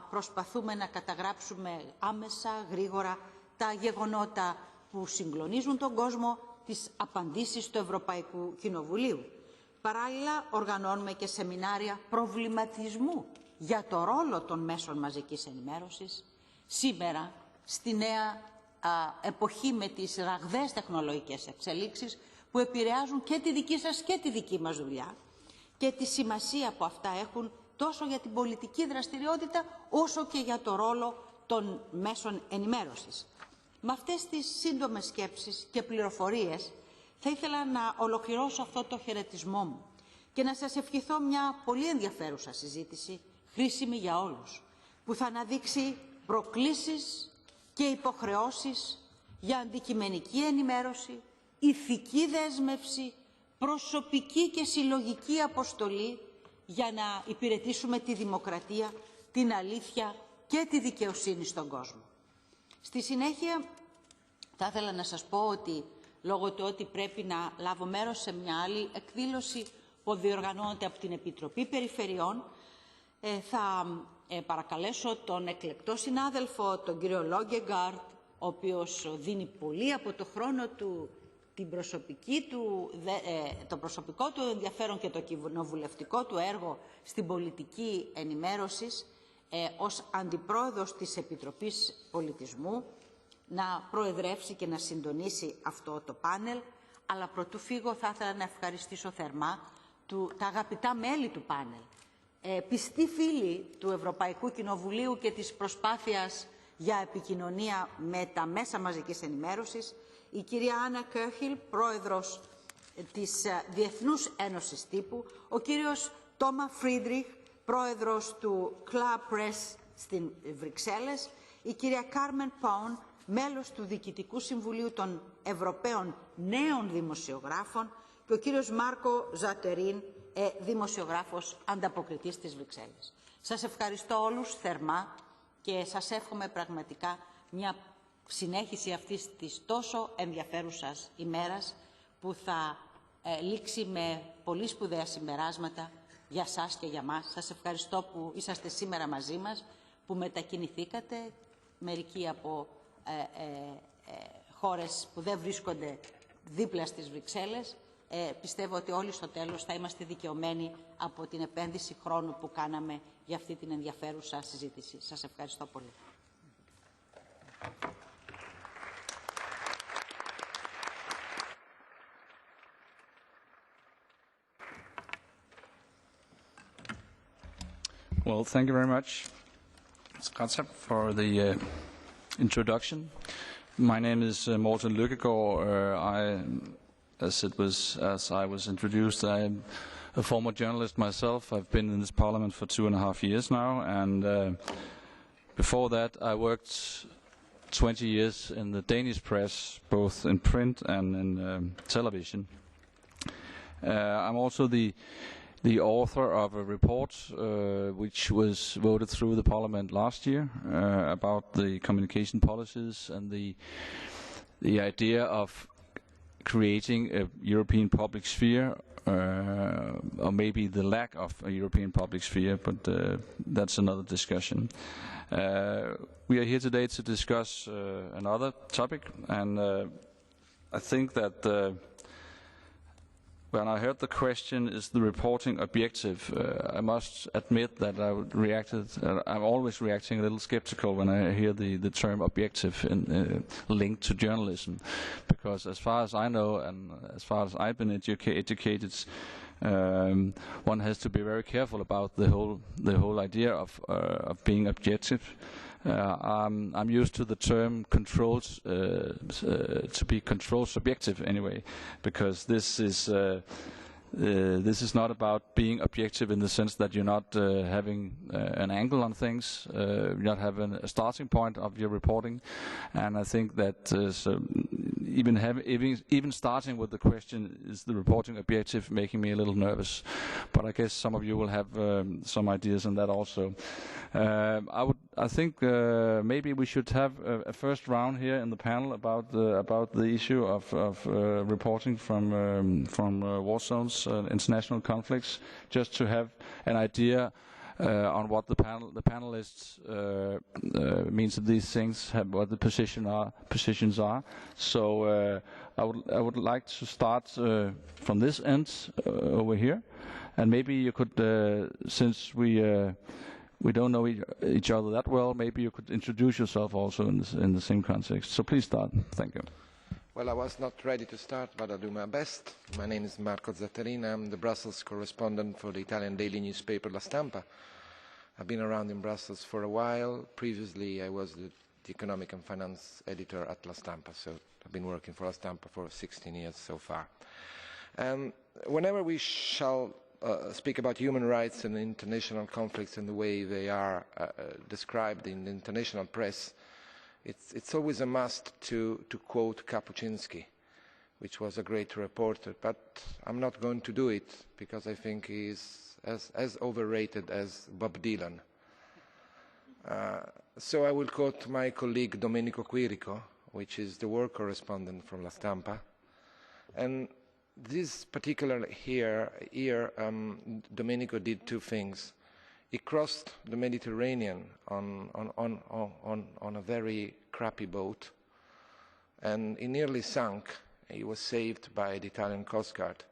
προσπαθούμε να καταγράψουμε άμεσα, γρήγορα, τα γεγονότα που συγκλονίζουν τον κόσμο, τις απαντήσεις του Ευρωπαϊκού Κοινοβουλίου. Παράλληλα, οργανώνουμε και σεμινάρια προβληματισμού για το ρόλο των μέσων μαζικής ενημέρωσης. Σήμερα, στη νέα εποχή με τις ραγδαίες τεχνολογικές εξελίξεις που επηρεάζουν και τη δική σας και τη δική μας δουλειά και τη σημασία που αυτά έχουν τόσο για την πολιτική δραστηριότητα όσο και για το ρόλο των μέσων ενημέρωσης. Με αυτές τις σύντομες σκέψεις και πληροφορίες θα ήθελα να ολοκληρώσω αυτό το χαιρετισμό μου και να σας ευχηθώ μια πολύ ενδιαφέρουσα συζήτηση, χρήσιμη για όλους, που θα αναδείξει προκλήσεις και υποχρεώσεις για αντικειμενική ενημέρωση, ηθική δέσμευση, προσωπική και συλλογική αποστολή για να υπηρετήσουμε τη δημοκρατία, την αλήθεια και τη δικαιοσύνη στον κόσμο. Στη συνέχεια θα ήθελα να σας πω ότι λόγω του ότι πρέπει να λάβω μέρος σε μια άλλη εκδήλωση που διοργανώνεται από την Επιτροπή Περιφερειών, θα παρακαλέσω τον εκλεκτό συνάδελφο, τον κύριο Λόγκεγκαρτ, ο οποίος δίνει πολύ από το χρόνο του, το προσωπικό του ενδιαφέρον και το κοινοβουλευτικό του έργο στην πολιτική ενημέρωση, ως αντιπρόεδρος της Επιτροπής Πολιτισμού, να προεδρεύσει και να συντονίσει αυτό το πάνελ. Αλλά προτού φύγω θα ήθελα να ευχαριστήσω θερμά τα αγαπητά μέλη του πάνελ, πιστοί φίλοι του Ευρωπαϊκού Κοινοβουλίου και της προσπάθειας για επικοινωνία με τα μέσα μαζικής ενημέρωσης, η κυρία Άννα Κέρχιλ, πρόεδρος της Διεθνούς Ένωσης Τύπου, ο κύριος Τόμα Φρίντριχ, πρόεδρος του Club Press στην Βρυξέλλες, η κυρία Κάρμεν Πόν, μέλος του Διοικητικού Συμβουλίου των Ευρωπαίων Νέων Δημοσιογράφων και ο κύριος Μάρκο Ζατερίν, δημοσιογράφος ανταποκριτής της Βρυξέλλες. Σας ευχαριστώ όλους θερμά και σας εύχομαι πραγματικά μια συνέχιση αυτής της τόσο ενδιαφέρουσας ημέρας που θα λήξει με πολύ σπουδαία συμπεράσματα για σας και για μας. Σας ευχαριστώ που είσαστε σήμερα μαζί μας, που μετακινηθήκατε, μερικοί από χώρες που δεν βρίσκονται δίπλα στις Βρυξέλλες. Πιστεύω ότι όλοι στο τέλος θα είμαστε δικαιωμένοι από την επένδυση χρόνου που κάναμε για αυτή την ενδιαφέρουσα συζήτηση. Σας ευχαριστώ πολύ. Well, thank you very much, for the introduction. My name is Morten Lykkegaard. As I was introduced, I'm a former journalist myself. I've been in this parliament for 2.5 years now, and before that I worked 20 years in the Danish press, both in print and in television. I'm also the author of a report which was voted through the parliament last year about the communication policies and the idea of creating a European public sphere, or maybe the lack of a European public sphere, but that's another discussion. We are here today to discuss another topic, and I think that when I heard the question, is the reporting objective, I must admit that I'm always reacting a little skeptical when I hear the term objective linked to journalism, because as far as I know and as far as I've been educated, one has to be very careful about the whole idea of being objective. I'm used to the term controls to be control subjective anyway, because this is not about being objective in the sense that you're not having an angle on things, you're not having a starting point of your reporting, and I think that so even starting with the question, is the reporting objective, making me a little nervous, but I guess some of you will have some ideas on that also. I think maybe we should have a first round here in the panel about the issue of reporting from war zones, international conflicts, just to have an idea on what the panelists means of these things, what the positions are. So I would like to start from this end over here, and maybe you could, since we don't know each other that well, maybe you could introduce yourself also in the same context. So please start. Thank you. Well, I was not ready to start, but I'll do my best. My name is Marco Zattarina. I'm the Brussels correspondent for the Italian daily newspaper La Stampa. I've been around in Brussels for a while. Previously, I was the economic and finance editor at La Stampa, so I've been working for La Stampa for 16 years so far. Whenever we shall speak about human rights and international conflicts and the way they are described in the international press, it's always a must to quote Kapuscinski, which was a great reporter, but I'm not going to do it because I think he is as overrated as Bob Dylan. So I will quote my colleague Domenico Quirico, which is the war correspondent from La Stampa. And this particular year, Domenico did two things. He crossed the Mediterranean on a very crappy boat, and he nearly sunk. He was saved by the Italian Coast Guard,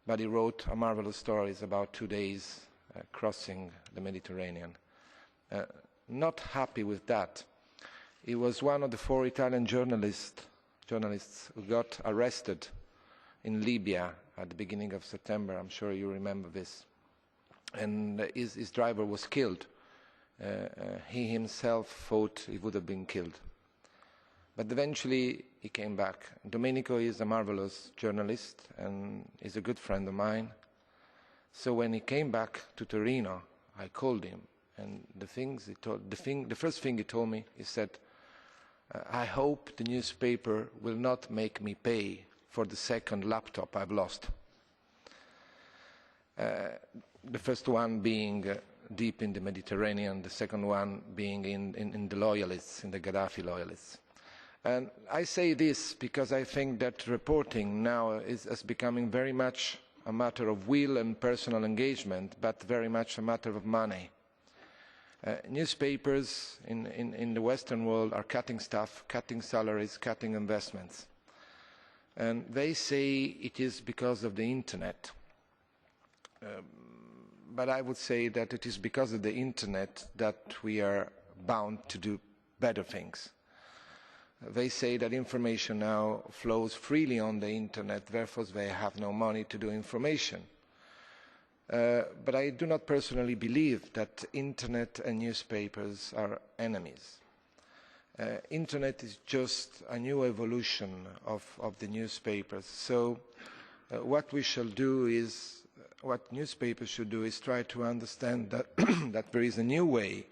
but he wrote a marvelous stories about 2 days crossing the Mediterranean. Not happy with that, he was one of the 4 Italian journalists who got arrested in Libya at the beginning of September. I'm sure you remember this. And his driver was killed. He himself thought he would have been killed. But eventually he came back. Domenico is a marvelous journalist and is a good friend of mine. So when he came back to Torino, I called him, and the first thing he told me, he said, I hope the newspaper will not make me pay for the second laptop I've lost. The first one being deep in the Mediterranean, the second one being in the loyalists, in the Gaddafi loyalists. And I say this because I think that reporting now is becoming very much a matter of will and personal engagement, but very much a matter of money. Newspapers in the Western world are cutting staff, cutting salaries, cutting investments. And they say it is because of the Internet. But I would say that it is because of the Internet that we are bound to do better things. They say that information now flows freely on the Internet, therefore they have no money to do information. But I do not personally believe that Internet and newspapers are enemies. Internet is just a new evolution of the newspapers. So what we shall do is, what newspapers should do is try to understand that, that there is a new way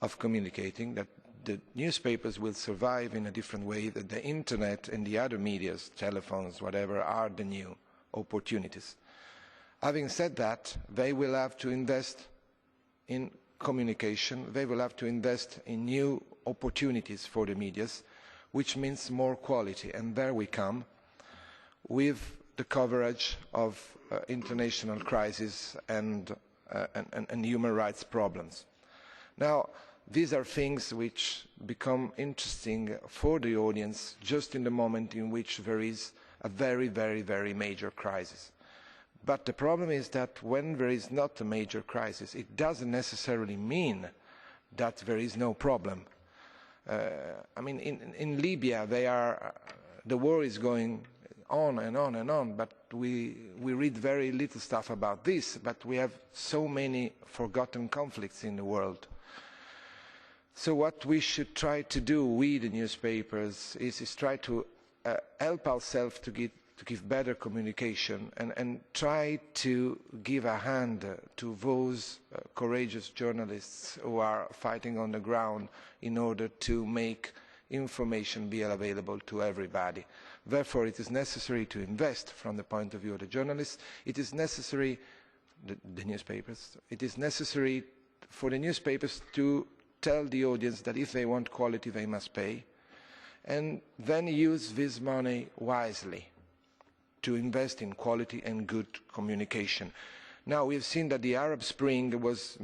of communicating, that the newspapers will survive in a different way, that the Internet and the other medias, telephones, whatever, are the new opportunities. Having said that, they will have to invest in communication, they will have to invest in new opportunities for the medias, which means more quality. And there we come with the coverage of international crises and human rights problems. Now, these are things which become interesting for the audience just in the moment in which there is a very, very, very major crisis. But the problem is that when there is not a major crisis, it doesn't necessarily mean that there is no problem. I mean, in Libya, the war is going on and on and on, but we read very little stuff about this, but we have so many forgotten conflicts in the world. So what we should try to do, we the newspapers, is try to help ourselves to give better communication and try to give a hand to those courageous journalists who are fighting on the ground in order to make information be available to everybody. Therefore, it is necessary to invest from the point of view of the journalists. It is necessary, the newspapers, it is necessary for the newspapers to tell the audience that if they want quality, they must pay, and then use this money wisely to invest in quality and good communication. Now, we've seen that the Arab Spring was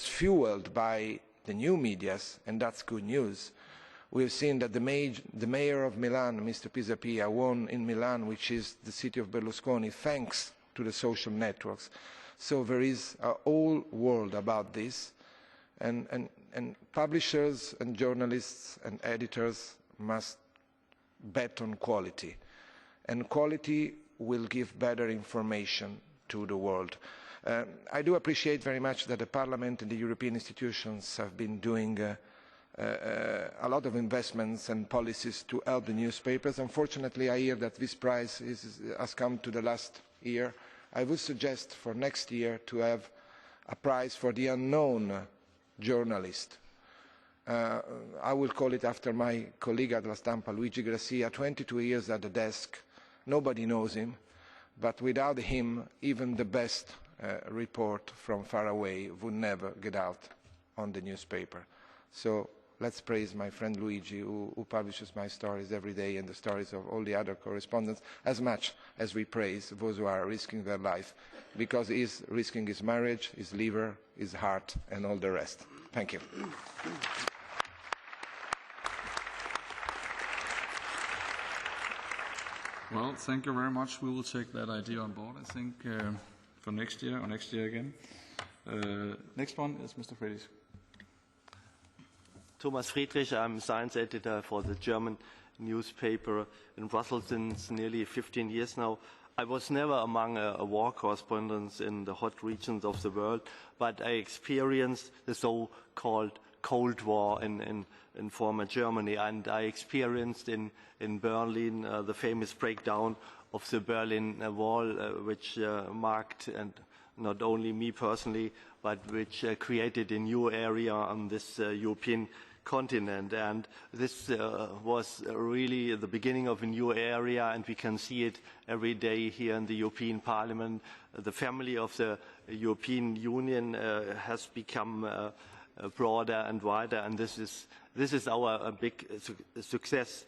fueled by the new medias, and that's good news. We've seen that the mayor of Milan, Mr. Pisapia, won in Milan, which is the city of Berlusconi, thanks to the social networks. So there is a whole world about this, and publishers and journalists and editors must bet on quality. And quality will give better information to the world. I do appreciate very much that the Parliament and the European institutions have been doing a lot of investments and policies to help the newspapers. Unfortunately, I hear that this prize has come to the last year. I would suggest for next year to have a prize for the unknown journalist. I will call it after my colleague at La Stampa, Luigi Grassia, 22 years at the desk. Nobody knows him, but without him, even the best report from far away would never get out on the newspaper. So let's praise my friend Luigi, who publishes my stories every day and the stories of all the other correspondents, as much as we praise those who are risking their life, because he is risking his marriage, his liver, his heart, and all the rest. Thank you. Well, thank you very much. We will take that idea on board, I think, for next year or next year again. Next one is Mr. Friedrich. Thomas Friedrich, I'm science editor for the German newspaper in Brussels since nearly 15 years now. I was never among war correspondents in the hot regions of the world, but I experienced the so-called Cold War in former Germany, and I experienced in Berlin the famous breakdown of the Berlin Wall, which marked, and not only me personally, but which created a new area on this European continent. And this was really the beginning of a new area, and we can see it every day here in the European Parliament. The family of the European Union has become broader and wider, and this is our big success.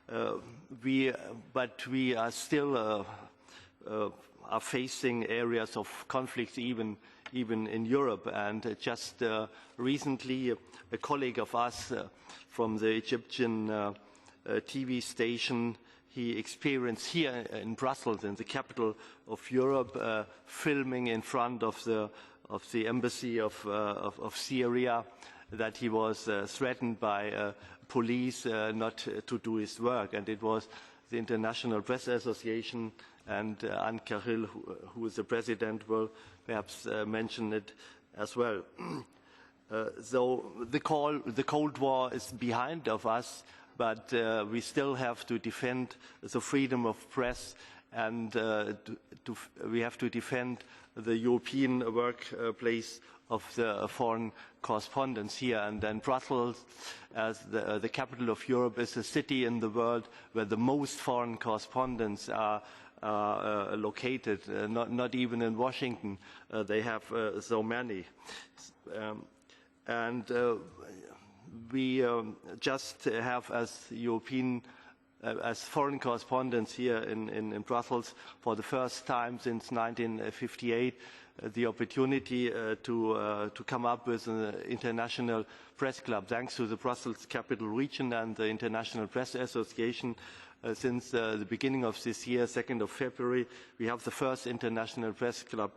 But we are still are facing areas of conflict even in Europe. And just recently, a colleague of us from the Egyptian TV station, he experienced here in Brussels, in the capital of Europe, filming in front of the embassy of Syria, that he was threatened by police not to do his work. And it was the International Press Association, and Anne Carril, who is the president, will perhaps mention it as well. So the Cold War is behind of us, but we still have to defend the freedom of press, and we have to defend the European workplace of the foreign correspondents here. And then Brussels, as the capital of Europe, is a city in the world where the most foreign correspondents are located. Not even in Washington they have so many. We just have, as European, as foreign correspondents here in Brussels, for the first time since 1958, the opportunity to come up with an international press club. Thanks to the Brussels Capital Region and the International Press Association, since the beginning of this year, 2nd of February, we have the first International Press Club,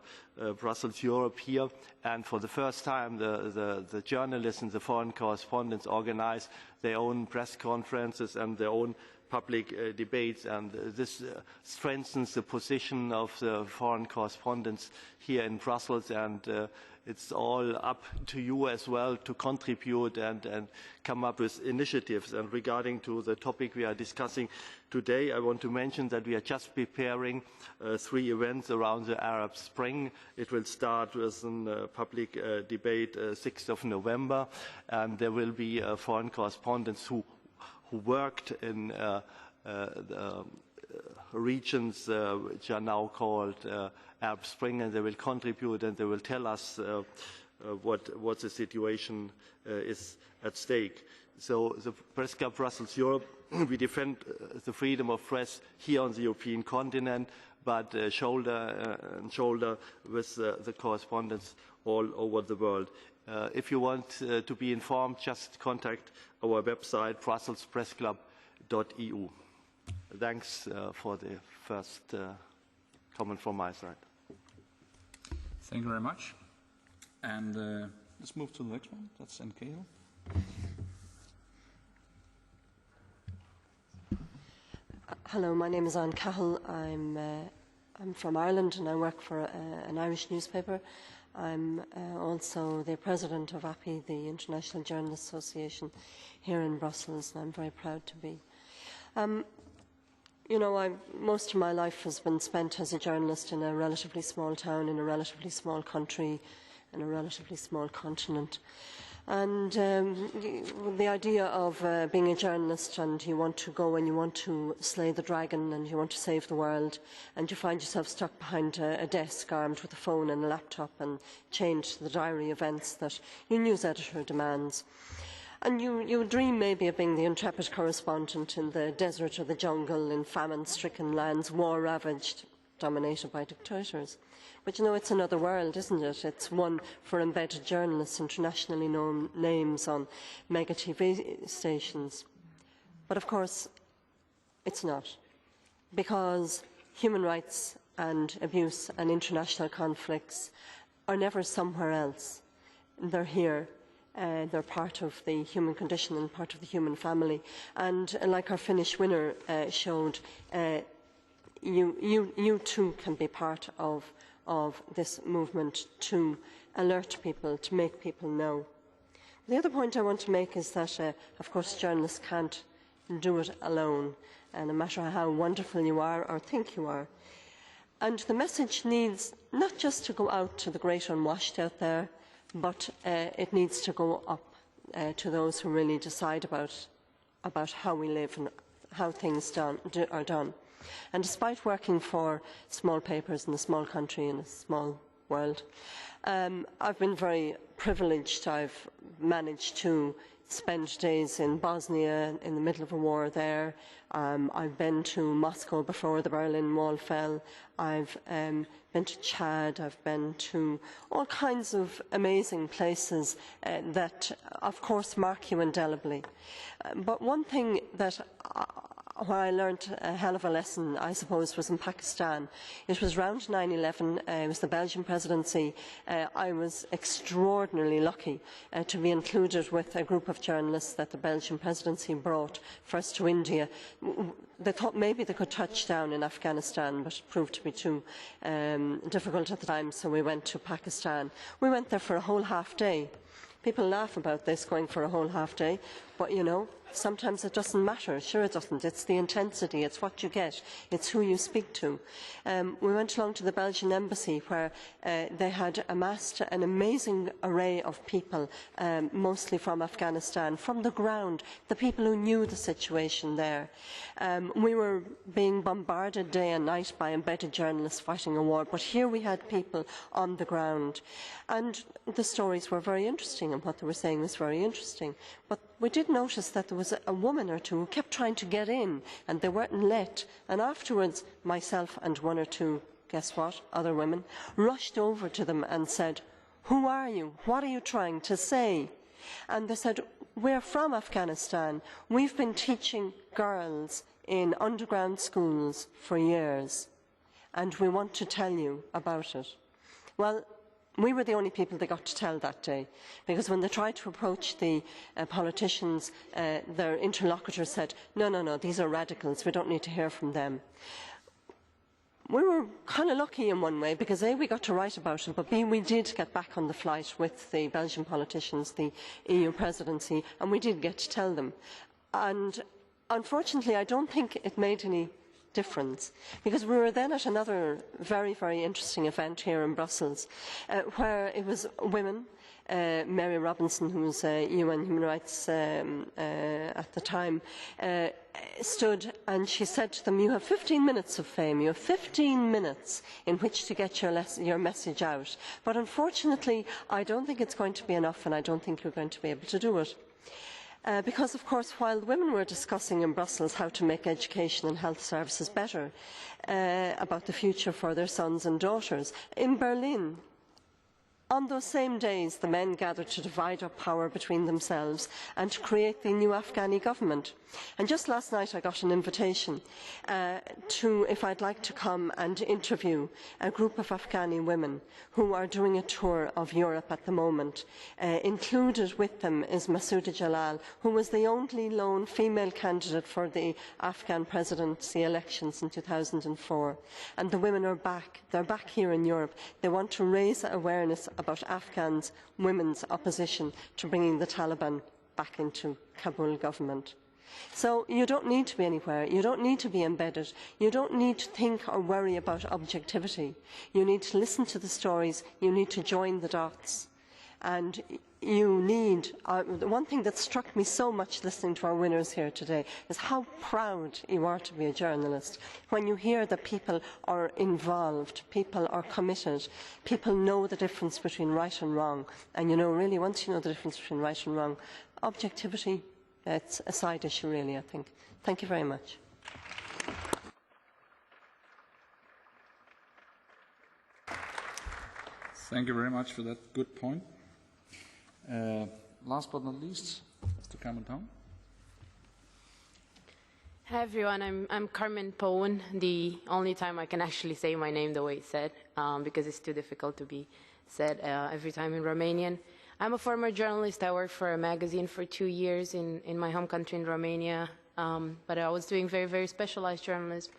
Brussels Europe here, and for the first time the journalists and the foreign correspondents organize their own press conferences and their own public debates, and this strengthens the position of the foreign correspondents here in Brussels, and it's all up to you as well to contribute and come up with initiatives. And regarding to the topic we are discussing today, I want to mention that we are just preparing 3 events around the Arab Spring. It will start with a public debate 6th of November, and there will be foreign correspondents who worked in the regions which are now called Arab Spring, and they will contribute and they will tell us what the situation is at stake. So the Press Club Brussels Europe, we defend the freedom of press here on the European continent, but shoulder and shoulder with the correspondents all over the world. If you want to be informed, just contact our website, brusselspressclub.eu. Thanks for the first comment from my side. Thank you very much. And let's move to the next one. That's nonché. Hello, my name is Anne Cahill. I'm from Ireland and I work for an Irish newspaper. I'm also the president of API, the International Journalists Association here in Brussels, and I'm very proud to be. You know, most of my life has been spent as a journalist in a relatively small town, in a relatively small country, in a relatively small continent. And the idea of being a journalist and you want to go and you want to slay the dragon and you want to save the world and you find yourself stuck behind a desk armed with a phone and a laptop and chained to the diary events that your news editor demands. And you dream maybe of being the intrepid correspondent in the desert or the jungle, in famine-stricken lands, war-ravaged, dominated by dictators. But you know, it's another world, isn't it? It's one for embedded journalists, internationally known names on mega TV stations. But of course, it's not. Because human rights and abuse and international conflicts are never somewhere else. They're here. They're part of the human condition and part of the human family. And like our Finnish winner showed, you too can be part of this movement to alert people, to make people know. The other point I want to make is that, of course, journalists can't do it alone, no matter how wonderful you are or think you are. And the message needs not just to go out to the great unwashed out there, but it needs to go up to those who really decide about how we live and how things are done. And despite working for small papers in a small country in a small world, I've been very privileged. I've managed to spend days in Bosnia in the middle of a war there. I've been to Moscow before the Berlin Wall fell. I've been to Chad. I've been to all kinds of amazing places that, of course, mark you indelibly. But one thing that where I learned a hell of a lesson, I suppose, was in Pakistan. It was around 9/11. It was the Belgian presidency. I was extraordinarily lucky to be included with a group of journalists that the Belgian presidency brought first to India. They thought maybe they could touch down in Afghanistan, but it proved to be too difficult at the time, so we went to Pakistan. We went there for a whole half day. People laugh about this, going for a whole half day, but you know, sometimes it doesn't matter. Sure it doesn't. It's the intensity, it's what you get, it's who you speak to. We went along to the Belgian embassy where they had amassed an amazing array of people, mostly from Afghanistan, from the ground, the people who knew the situation there. We were being bombarded day and night by embedded journalists fighting a war, but here we had people on the ground. And the stories were very interesting and what they were saying was very interesting. But we did notice that there was a woman or two who kept trying to get in and they weren't let. And afterwards, myself and one or two, guess what, other women, rushed over to them and said, "Who are you? What are you trying to say?" And they said, "We're from Afghanistan. We've been teaching girls in underground schools for years, and we want to tell you about it. Well, we were the only people they got to tell that day, because when they tried to approach the politicians, their interlocutors said, no, these are radicals, we don't need to hear from them. We were kind of lucky in one way, because A, we got to write about it, but B, we did get back on the flight with the Belgian politicians, the EU presidency, and we did get to tell them. And unfortunately, I don't think it made any difference, because we were then at another very, very interesting event here in Brussels, where it was women. Mary Robinson, who was UN Human Rights at the time, stood and she said to them, you have 15 minutes of fame, you have 15 minutes in which to get your message out. But unfortunately, I don't think it's going to be enough, and I don't think you're going to be able to do it. Because, of course, while women were discussing in Brussels how to make education and health services better, about the future for their sons and daughters, in Berlin, on those same days, the men gathered to divide up power between themselves and to create the new Afghani government. And just last night I got an invitation if I'd like to come and interview a group of Afghani women who are doing a tour of Europe at the moment. Included with them is Masouda Jalal, who was the only lone female candidate for the Afghan presidency elections in 2004. And the women are back. They're back here in Europe. They want to raise awareness about Afghans' women's opposition to bringing the Taliban back into Kabul government. So you don't need to be anywhere. You don't need to be embedded. You don't need to think or worry about objectivity. You need to listen to the stories. You need to join the dots. And you need, the one thing that struck me so much listening to our winners here today is how proud you are to be a journalist. When you hear that people are involved, people are committed, people know the difference between right and wrong. And you know, really, once you know the difference between right and wrong, objectivity, it's a side issue, really, I think. Thank you very much. Thank you very much for that good point. Last but not least, Mr. Cameron. Hi everyone, I'm Carmen Powen. The only time I can actually say my name the way it's said, because it's too difficult to be said every time in Romanian. I'm a former journalist. I worked for a magazine for 2 years in my home country in Romania, but I was doing very, very specialized journalism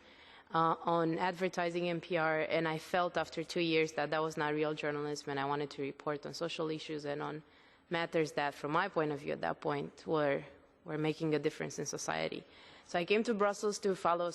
on advertising and PR, and I felt after 2 years that that was not real journalism, and I wanted to report on social issues and on matters that, from my point of view at that point, were making a difference in society. So I came to Brussels to follow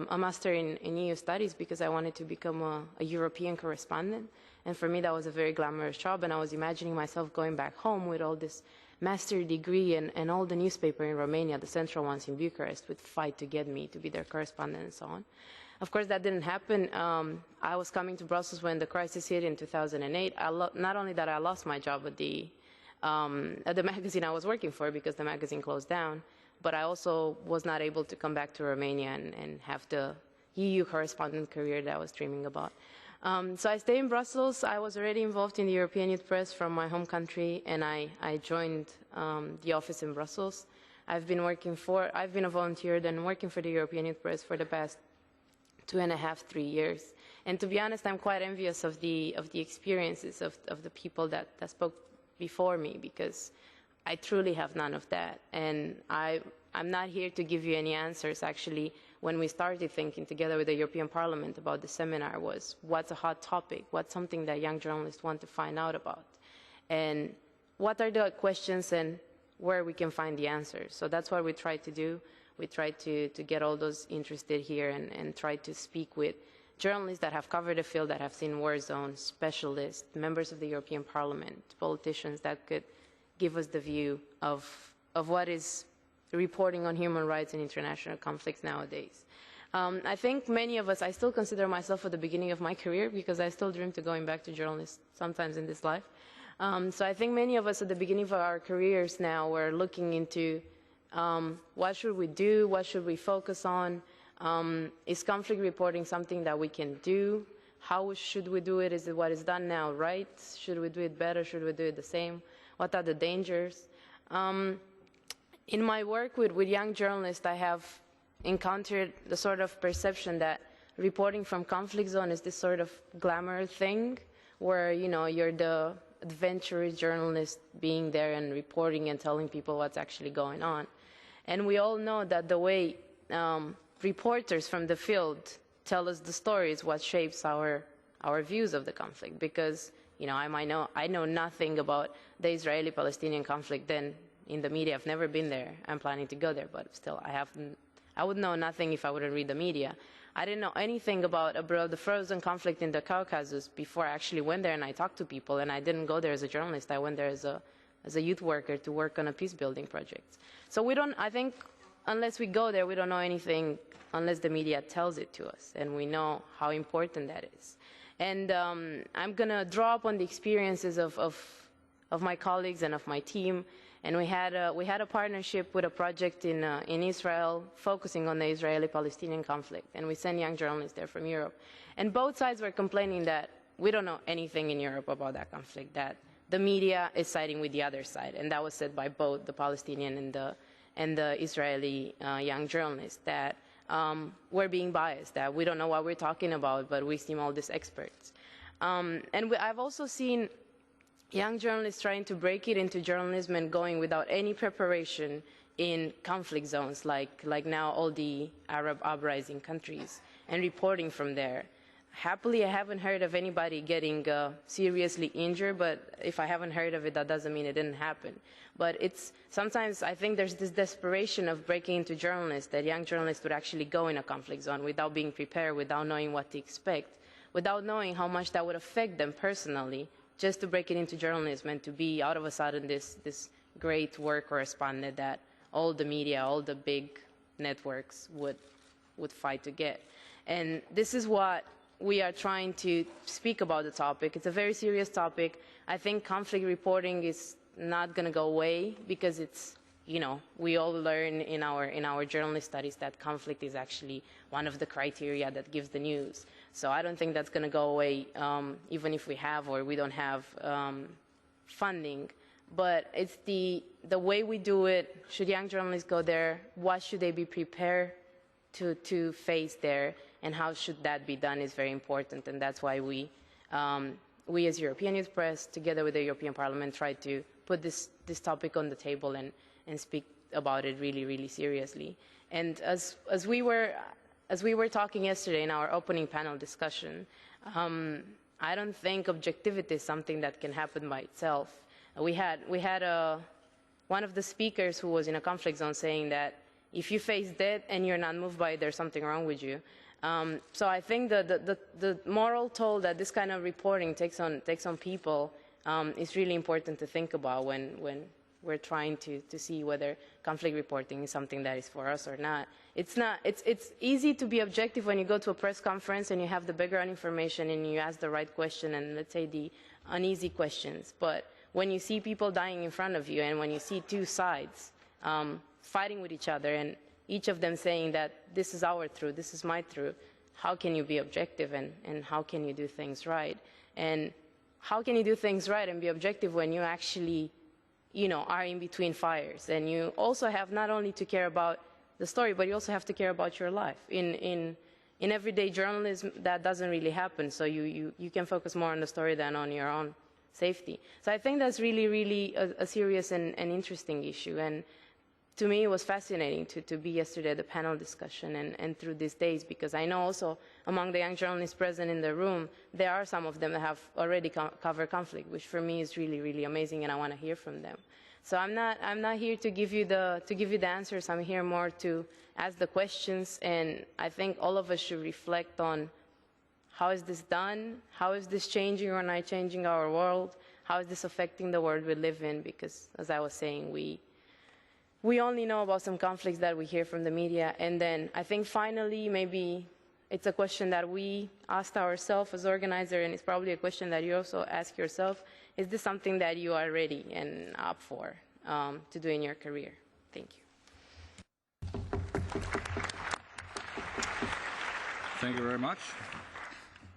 a master in EU studies because I wanted to become a European correspondent. And for me, that was a very glamorous job. And I was imagining myself going back home with all this master degree, and all the newspaper in Romania, the central ones in Bucharest, would fight to get me to be their correspondent and so on. Of course, that didn't happen. I was coming to Brussels when the crisis hit in 2008. Not only that I lost my job at the magazine I was working for, because the magazine closed down, but I also was not able to come back to Romania and have the EU correspondent career that I was dreaming about. So I stayed in Brussels. I was already involved in the European Youth Press from my home country, and I joined the office in Brussels. I've been a volunteer and working for the European Youth Press for the past 2.5, 3 years. And to be honest, I'm quite envious of the experiences of the people that spoke before me, because I truly have none of that. And I'm not here to give you any answers. Actually, when we started thinking together with the European Parliament about the seminar, was what's a hot topic, what's something that young journalists want to find out about, and what are the questions and where we can find the answers. So that's what we try to do. We try to get all those interested here and try to speak with journalists that have covered the field, that have seen war zones, specialists, members of the European Parliament, politicians that could give us the view of what is reporting on human rights and international conflicts nowadays. I think many of us, I still consider myself at the beginning of my career, because I still dream to going back to journalism sometimes in this life. So I think many of us at the beginning of our careers now, we're looking into what should we do, what should we focus on, is conflict reporting something that we can do, how should we do it, is it what is done now right, should we do it better, should we do it the same, what are the dangers. In my work with young journalists, I have encountered the sort of perception that reporting from conflict zone is this sort of glamour thing where, you know, you're the adventurous journalist being there and reporting and telling people what's actually going on. And we all know that the way reporters from the field tell us the story is what shapes our views of the conflict. Because, you know, I know nothing about the Israeli-Palestinian conflict. Then in the media, I've never been there. I'm planning to go there, but still, I would know nothing if I wouldn't read the media. I didn't know anything about the frozen conflict in the Caucasus before I actually went there and I talked to people. And I didn't go there as a journalist. I went there as a youth worker to work on a peace-building project. So we don't, I think, unless we go there, we don't know anything unless the media tells it to us, and we know how important that is. And I'm going to draw upon the experiences of my colleagues and of my team. And we had a partnership with a project in Israel focusing on the Israeli-Palestinian conflict. And we sent young journalists there from Europe. And both sides were complaining that we don't know anything in Europe about that conflict, that the media is siding with the other side. And that was said by both the Palestinian and the Israeli young journalists, that we're being biased, that we don't know what we're talking about, but we seem all these experts. I've also seen young journalists trying to break it into journalism and going without any preparation in conflict zones, like now all the Arab uprising countries, and reporting from there. Happily, I haven't heard of anybody getting seriously injured, but if I haven't heard of it, that doesn't mean it didn't happen. But sometimes I think there's this desperation of breaking into journalists, that young journalists would actually go in a conflict zone without being prepared, without knowing what to expect, without knowing how much that would affect them personally, just to break it into journalism and to be out of a sudden this great war correspondent that all the media, all the big networks would fight to get. And this is what we are trying to speak about the topic. It's a very serious topic. I think conflict reporting is not going to go away because it's, you know, we all learn in our journalist studies that conflict is actually one of the criteria that gives the news. So I don't think that's going to go away, even if we have or we don't have funding. But it's the way we do it. Should young journalists go there? What should they be prepared to face there? And how should that be done is very important. And that's why we as European Youth Press, together with the European Parliament, try to put this topic on the table and speak about it really, really seriously. And as we were talking yesterday in our opening panel discussion, I don't think objectivity is something that can happen by itself. We had one of the speakers who was in a conflict zone saying that if you face death and you're not moved by it, there's something wrong with you. So I think the moral toll that this kind of reporting takes on people is really important to think about when we're trying to see whether conflict reporting is something that is for us or not. It's easy to be objective when you go to a press conference and you have the background information and you ask the right question and, let's say, the uneasy questions. But when you see people dying in front of you and when you see two sides fighting with each other and each of them saying that this is our truth, this is my truth, how can you be objective and how can you do things right? And how can you do things right and be objective when you actually, you know, are in between fires? And you also have not only to care about the story, but you also have to care about your life. In everyday journalism, that doesn't really happen, so you can focus more on the story than on your own safety. So I think that's really, really a serious and interesting issue. And to me, it was fascinating to be yesterday at the panel discussion and through these days, because I know also among the young journalists present in the room, there are some of them that have already covered conflict, which for me is really, really amazing, and I want to hear from them. So I'm not here to give you the answers. I'm here more to ask the questions, and I think all of us should reflect on how is this done, how is this changing or not changing our world, how is this affecting the world we live in, because as I was saying, we only know about some conflicts that we hear from the media. And then I think finally, maybe it's a question that we asked ourselves as organizers, and it's probably a question that you also ask yourself, is this something that you are ready and up for to do in your career? Thank you. Thank you very much.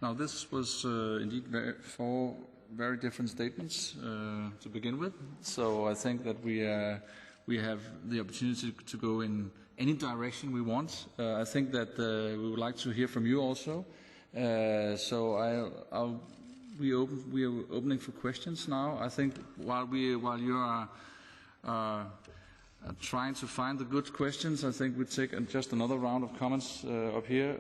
Now this was indeed four very different statements to begin with. So I think that we we have the opportunity to go in any direction we want. I think that we would like to hear from you also. So we are opening for questions now. I think while you are trying to find the good questions, I think we take just another round of comments up here,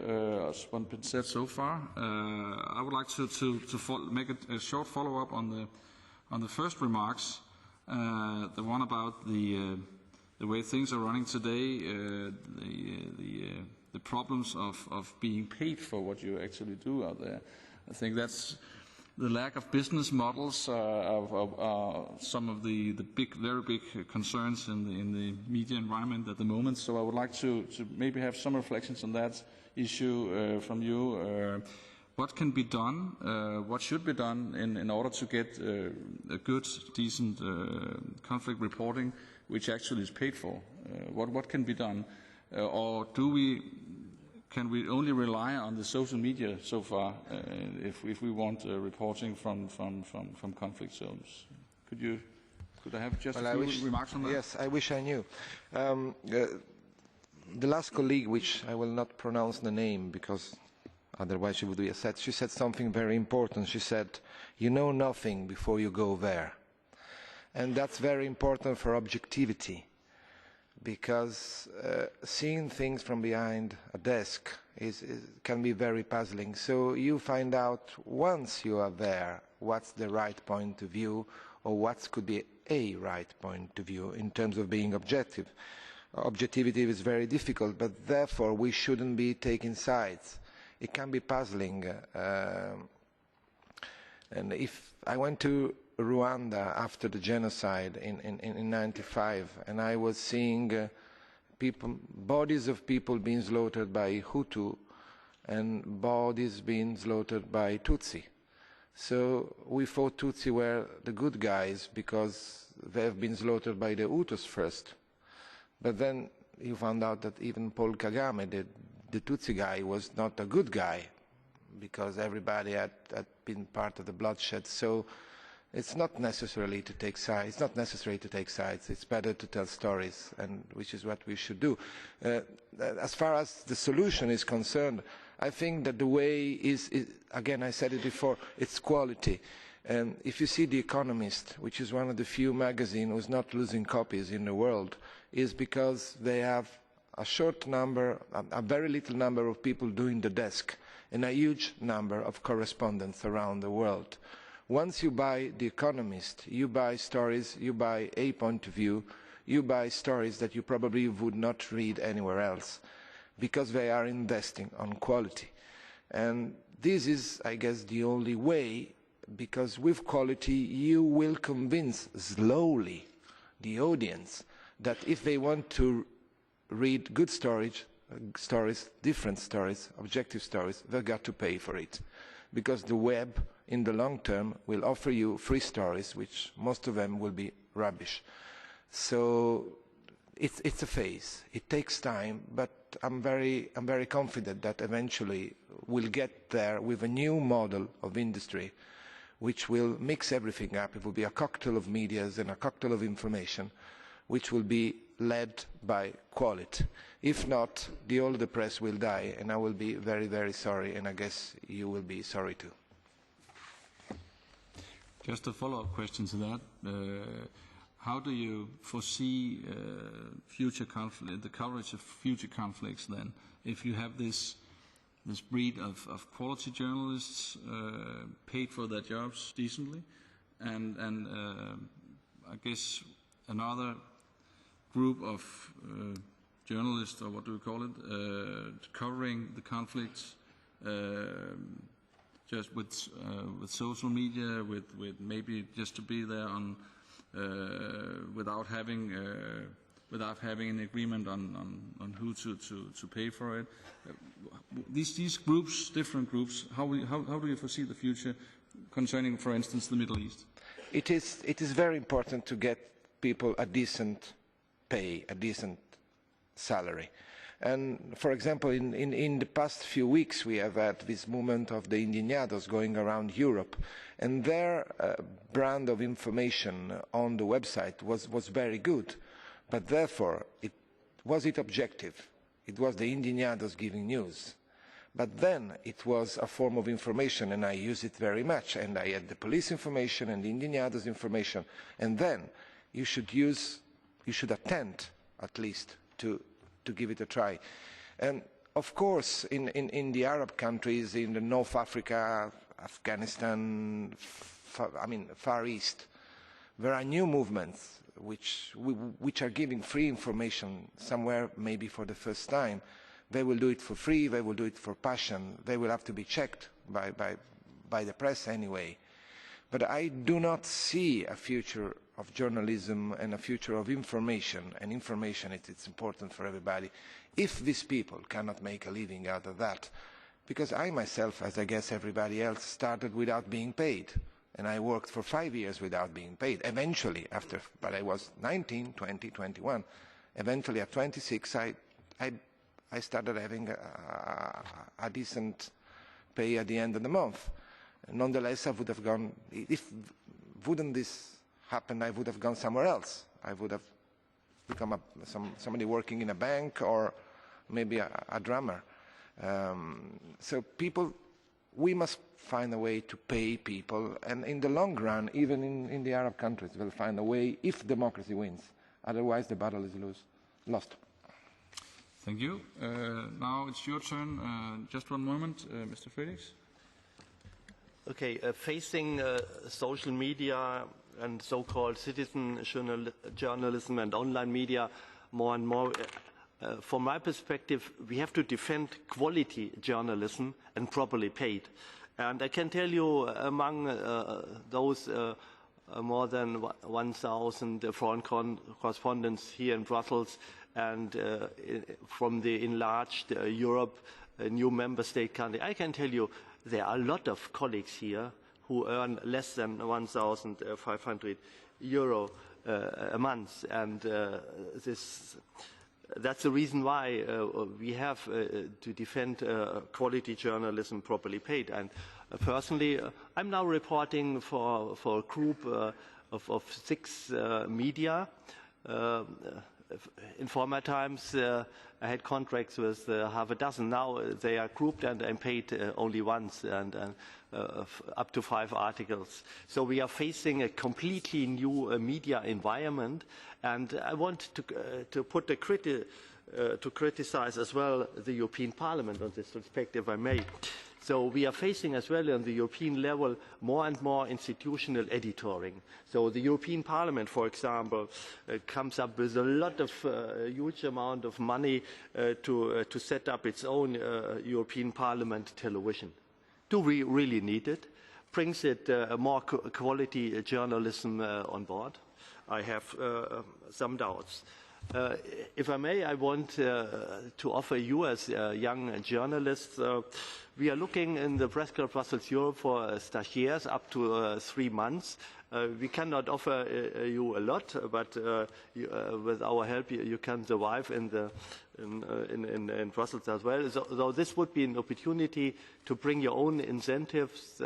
as what's been said so far. I would like to make a short follow-up on the first remarks, the one about the way things are running today, the problems of being paid for what you actually do out there. I think that's the lack of business models are some of the very big concerns in the media environment at the moment. So I would like to maybe have some reflections on that issue from you. What can be done? What should be done in order to get a good, decent conflict reporting, which actually is paid for? What can be done, or can we only rely on the social media so far if we want reporting from conflict zones? Could I have just a few remarks on that? Yes, I wish I knew. The last colleague, which I will not pronounce the name because otherwise she would be upset, she said something very important. She said, "You know nothing before you go there." And that's very important for objectivity, because seeing things from behind a desk can be very puzzling. So you find out once you are there what's the right point of view, or what could be a right point of view in terms of being objective. Objectivity is very difficult, but therefore we shouldn't be taking sides. It can be puzzling. And if I went to Rwanda after the genocide in 95, and I was seeing bodies of people being slaughtered by Hutu and bodies being slaughtered by Tutsi. So we thought Tutsi were the good guys because they have been slaughtered by the Hutus first. But then you found out that even Paul Kagame, the Tutsi guy, was not a good guy because everybody had been part of the bloodshed. So it's not necessarily to take sides. It's not necessary to take sides. It's better to tell stories, and which is what we should do. As far as the solution is concerned, I think that the way is again, I said it before, it's quality. If you see The Economist, which is one of the few magazines who's not losing copies in the world, is because they have a very little number of people doing the desk and a huge number of correspondents around the world. Once you buy The Economist, you buy stories, you buy a point of view, you buy stories that you probably would not read anywhere else, because they are investing on quality. And this is, I guess, the only way, because with quality you will convince slowly the audience that if they want to read good stories, different stories, objective stories, they've got to pay for it. Because the web, in the long term, will offer you free stories, which most of them will be rubbish. So it's a phase. It takes time, but I'm very confident that eventually we'll get there with a new model of industry, which will mix everything up. It will be a cocktail of medias and a cocktail of information, which will be led by quality. If not, all the press will die, and I will be very, very sorry, and I guess you will be sorry too. Just a follow-up question to that. How do you foresee future conflict, the coverage of future conflicts then, if you have this breed of quality journalists paid for their jobs decently, and I guess another group of journalists, or what do we call it, covering the conflicts just with social media, with maybe just to be there on without having an agreement on who to pay for it. These groups, different groups, how do you foresee the future concerning, for instance, the Middle East? It is very important to get people a decent pay, a decent salary. And for example, in the past few weeks we have had this movement of the indignados going around Europe, and their brand of information on the website was very good, but therefore, was it objective? It was the indignados giving news. But then it was a form of information, and I use it very much, and I had the police information and the indignados information, and then you should attempt, at least, to give it a try. And of course, in the Arab countries, in the North Africa, Afghanistan, Far East, there are new movements which are giving free information somewhere, maybe for the first time. They will do it for free, they will do it for passion, they will have to be checked by the press anyway. But I do not see a future of journalism and a future of information, and information it's important for everybody, if these people cannot make a living out of that. Because I myself, as I guess everybody else, started without being paid. And I worked for 5 years without being paid. Eventually, but I was 19, 20, 21. Eventually, at 26, I started having a decent pay at the end of the month. Nonetheless, I would have gone, wouldn't this happen, I would have gone somewhere else. I would have become somebody working in a bank or maybe a drummer. So people, we must find a way to pay people, and in the long run, even in the Arab countries, we'll find a way if democracy wins. Otherwise, the battle is lost. Thank you. Now it's your turn. Just one moment, Mr. Felix. Okay, facing social media and so-called citizen journalism and online media more and more, from my perspective, we have to defend quality journalism and properly paid. And I can tell you, among those more than 1,000 foreign correspondents here in Brussels and from the enlarged Europe, new member state country, I can tell you there are a lot of colleagues here who earn less than 1,500 euro a month, and that's the reason why we have to defend quality journalism properly paid. And personally, I'm now reporting for a group of 6 media. In former times, I had contracts with half a dozen. Now they are grouped and I'm paid only once, and up to 5 articles. So we are facing a completely new media environment, and I want to put to criticize as well the European Parliament on this respect, if I may. So we are facing as well on the European level more and more institutional editoring. So the European Parliament, for example, comes up with a lot of huge amount of money to set up its own European Parliament television. Do we really need it? Brings it more quality journalism on board? I have some doubts. If I may, I want to offer you as young journalists, we are looking in the Press Club Brussels Europe for stagiaires up to 3 months. We cannot offer you a lot, but with our help you can survive in Brussels as well. So this would be an opportunity to bring your own incentives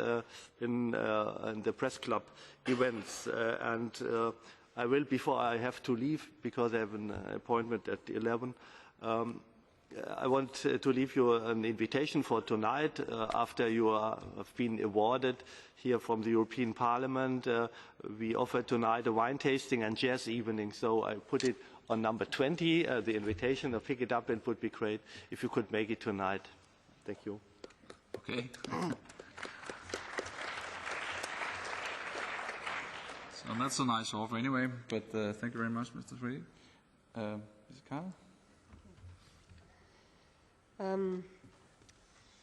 in the Press Club events. I will, before I have to leave, because I have an appointment at 11, I want to leave you an invitation for tonight, after you have been awarded here from the European Parliament. We offer tonight a wine tasting and jazz evening, so I put it on number 20, the invitation. I'll pick it up, and it would be great if you could make it tonight. Thank you. Okay. So that's a nice offer anyway, but thank you very much, Mr. Friedrich. Mrs. Carter?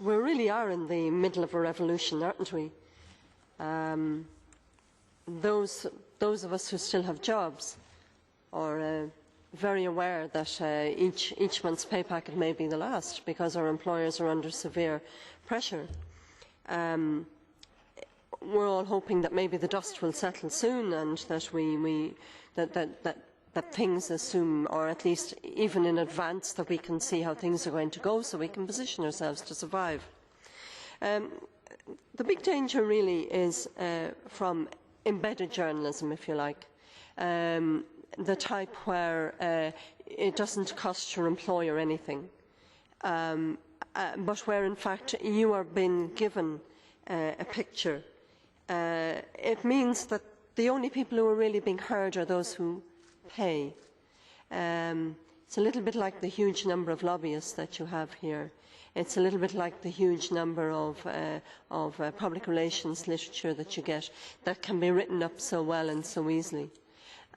We really are in the middle of a revolution, aren't we? Those of us who still have jobs are very aware that each month's pay packet may be the last, because our employers are under severe pressure. We're all hoping that maybe the dust will settle soon, and that that things assume, or at least even in advance, that we can see how things are going to go, so we can position ourselves to survive. The big danger really is from embedded journalism, if you like. the type where it doesn't cost your employer anything, but where in fact you are being given a picture. It means that the only people who are really being heard are those who pay. It's a little bit like the huge number of lobbyists that you have here. It's a little bit like the huge number of public relations literature that you get that can be written up so well and so easily.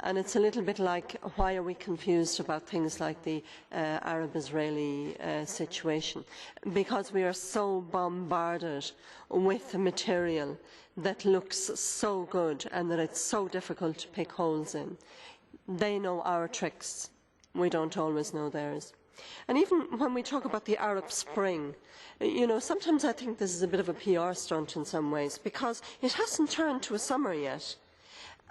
And it's a little bit like, why are we confused about things like the Arab-Israeli situation? Because we are so bombarded with the material that looks so good and that it's so difficult to pick holes in. They know our tricks. We don't always know theirs. And even when we talk about the Arab Spring, you know, sometimes I think this is a bit of a PR stunt in some ways, because it hasn't turned to a summer yet.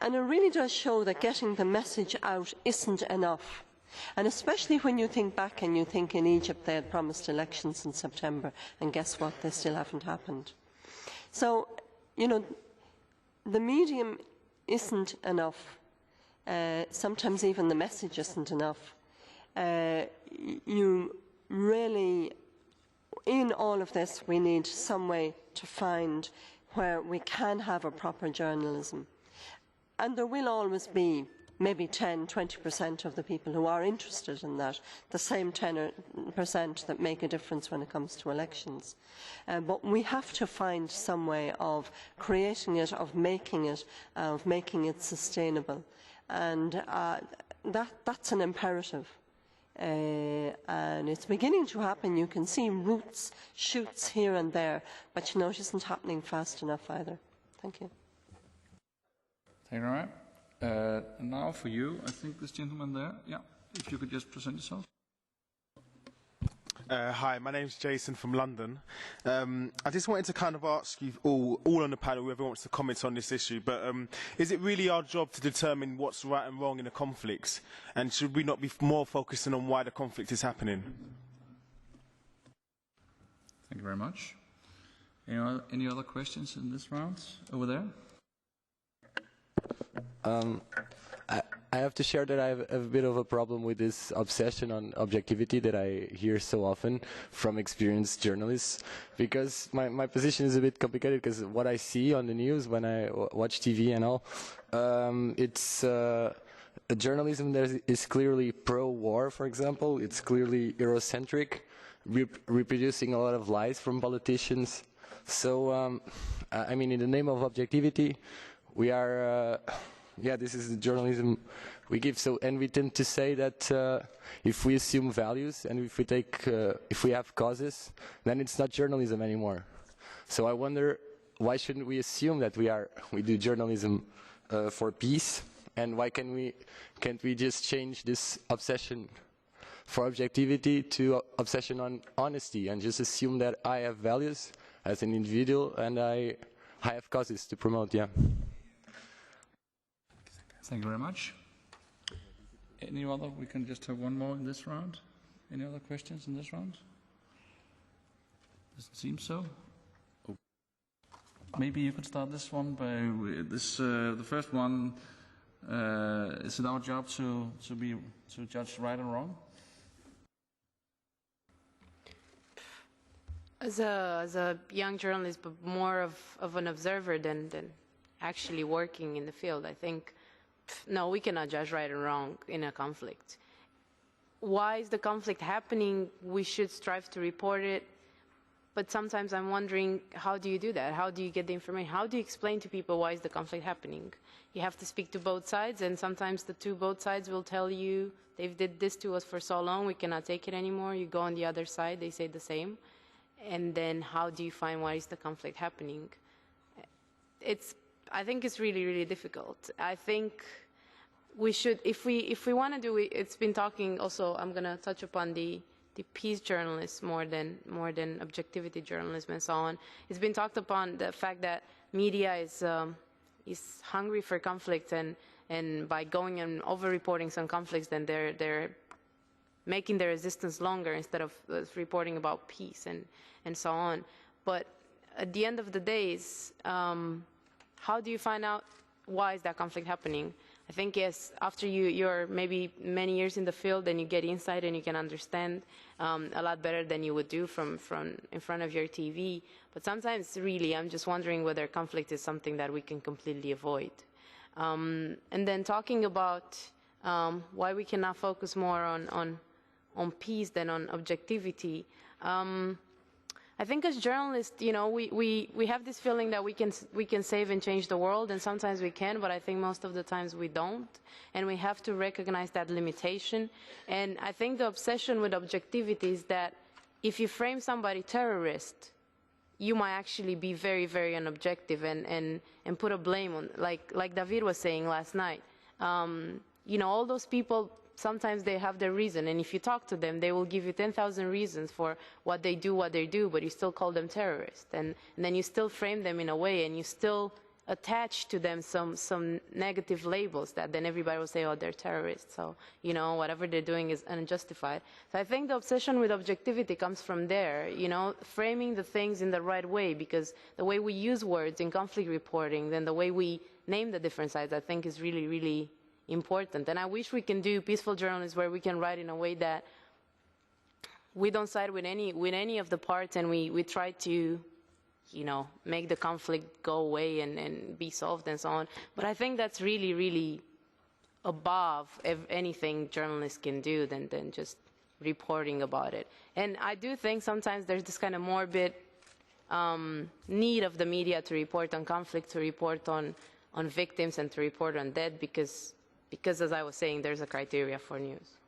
And it really does show that getting the message out isn't enough. And especially when you think back and you think in Egypt they had promised elections in September, and guess what, they still haven't happened. So, you know, the medium isn't enough. Sometimes even the message isn't enough. You really, in all of this, we need some way to find where we can have a proper journalism. And there will always be maybe 10–20% of the people who are interested in that, the same 10% that make a difference when it comes to elections. But we have to find some way of creating it, of making it sustainable. And that's an imperative. And it's beginning to happen. You can see roots, shoots here and there, but you know it isn't happening fast enough either. Thank you. Thank you very much. Now for you, I think this gentleman there. Yeah, if you could just present yourself. Hi, my name's Jason from London. I just wanted to kind of ask you all on the panel, whoever wants to comment on this issue, but is it really our job to determine what's right and wrong in a conflict? And should we not be more focusing on why the conflict is happening? Thank you very much. Any other questions in this round? Over there? I have to share that I have a bit of a problem with this obsession on objectivity that I hear so often from experienced journalists, because my position is a bit complicated, because what I see on the news when I watch TV and all, it's a journalism that is clearly pro-war, for example. It's clearly Eurocentric, reproducing a lot of lies from politicians. So, I mean, in the name of objectivity, we are... yeah, this is the journalism we give. So, and we tend to say that if we assume values and if we have causes, then it's not journalism anymore. So I wonder, why shouldn't we assume that we do journalism for peace, and why can't we just change this obsession for objectivity to obsession on honesty, and just assume that I have values as an individual and I have causes to promote? Yeah. Thank you very much. Any other? We can just have one more in this round. Any other questions in this round? Doesn't seem so. Oh. Maybe you could start this one by this. The first one. Is it our job to judge right and wrong? As a young journalist, but more of an observer than actually working in the field, I think. No, we cannot judge right and wrong in a conflict. Why is the conflict happening? We should strive to report it. But sometimes I'm wondering, how do you do that? How do you get the information? How do you explain to people why is the conflict happening? You have to speak to both sides, and sometimes both sides will tell you, they've did this to us for so long, we cannot take it anymore. You go on the other side, they say the same. And then how do you find why is the conflict happening? I think it's really, really difficult. I think we should, if we want to do it, it's been talking also, I'm going to touch upon the peace journalists more than objectivity journalism and so on. It's been talked upon the fact that media is hungry for conflict, and by going and over-reporting some conflicts, then they're making their resistance longer instead of reporting about peace and so on. But at the end of the days, how do you find out why is that conflict happening? I think, yes, after you're maybe many years in the field, then you get insight and you can understand a lot better than you would do from in front of your TV. But sometimes, really, I'm just wondering whether conflict is something that we can completely avoid. And then talking about why we cannot focus more on peace than on objectivity. I think as journalists, you know, we have this feeling that we can save and change the world, and sometimes we can, but I think most of the times we don't, and we have to recognize that limitation. And I think the obsession with objectivity is that if you frame somebody terrorist, you might actually be very, very unobjective and put a blame on, like David was saying last night. You know, all those people, sometimes they have their reason, and if you talk to them, they will give you 10,000 reasons for what they do, but you still call them terrorists, and then you still frame them in a way, and you still attach to them some negative labels that then everybody will say, oh, they're terrorists, so, you know, whatever they're doing is unjustified. So I think the obsession with objectivity comes from there, you know, framing the things in the right way, because the way we use words in conflict reporting, then the way we name the different sides, I think is really, really important. And I wish we can do peaceful journalism where we can write in a way that we don't side with any of the parts, and we try to, you know, make the conflict go away and be solved and so on. But I think that's really, really above anything journalists can do than just reporting about it. And I do think sometimes there's this kind of morbid need of the media to report on conflict, to report on victims, and to report on dead, because as I was saying, there's a criteria for news.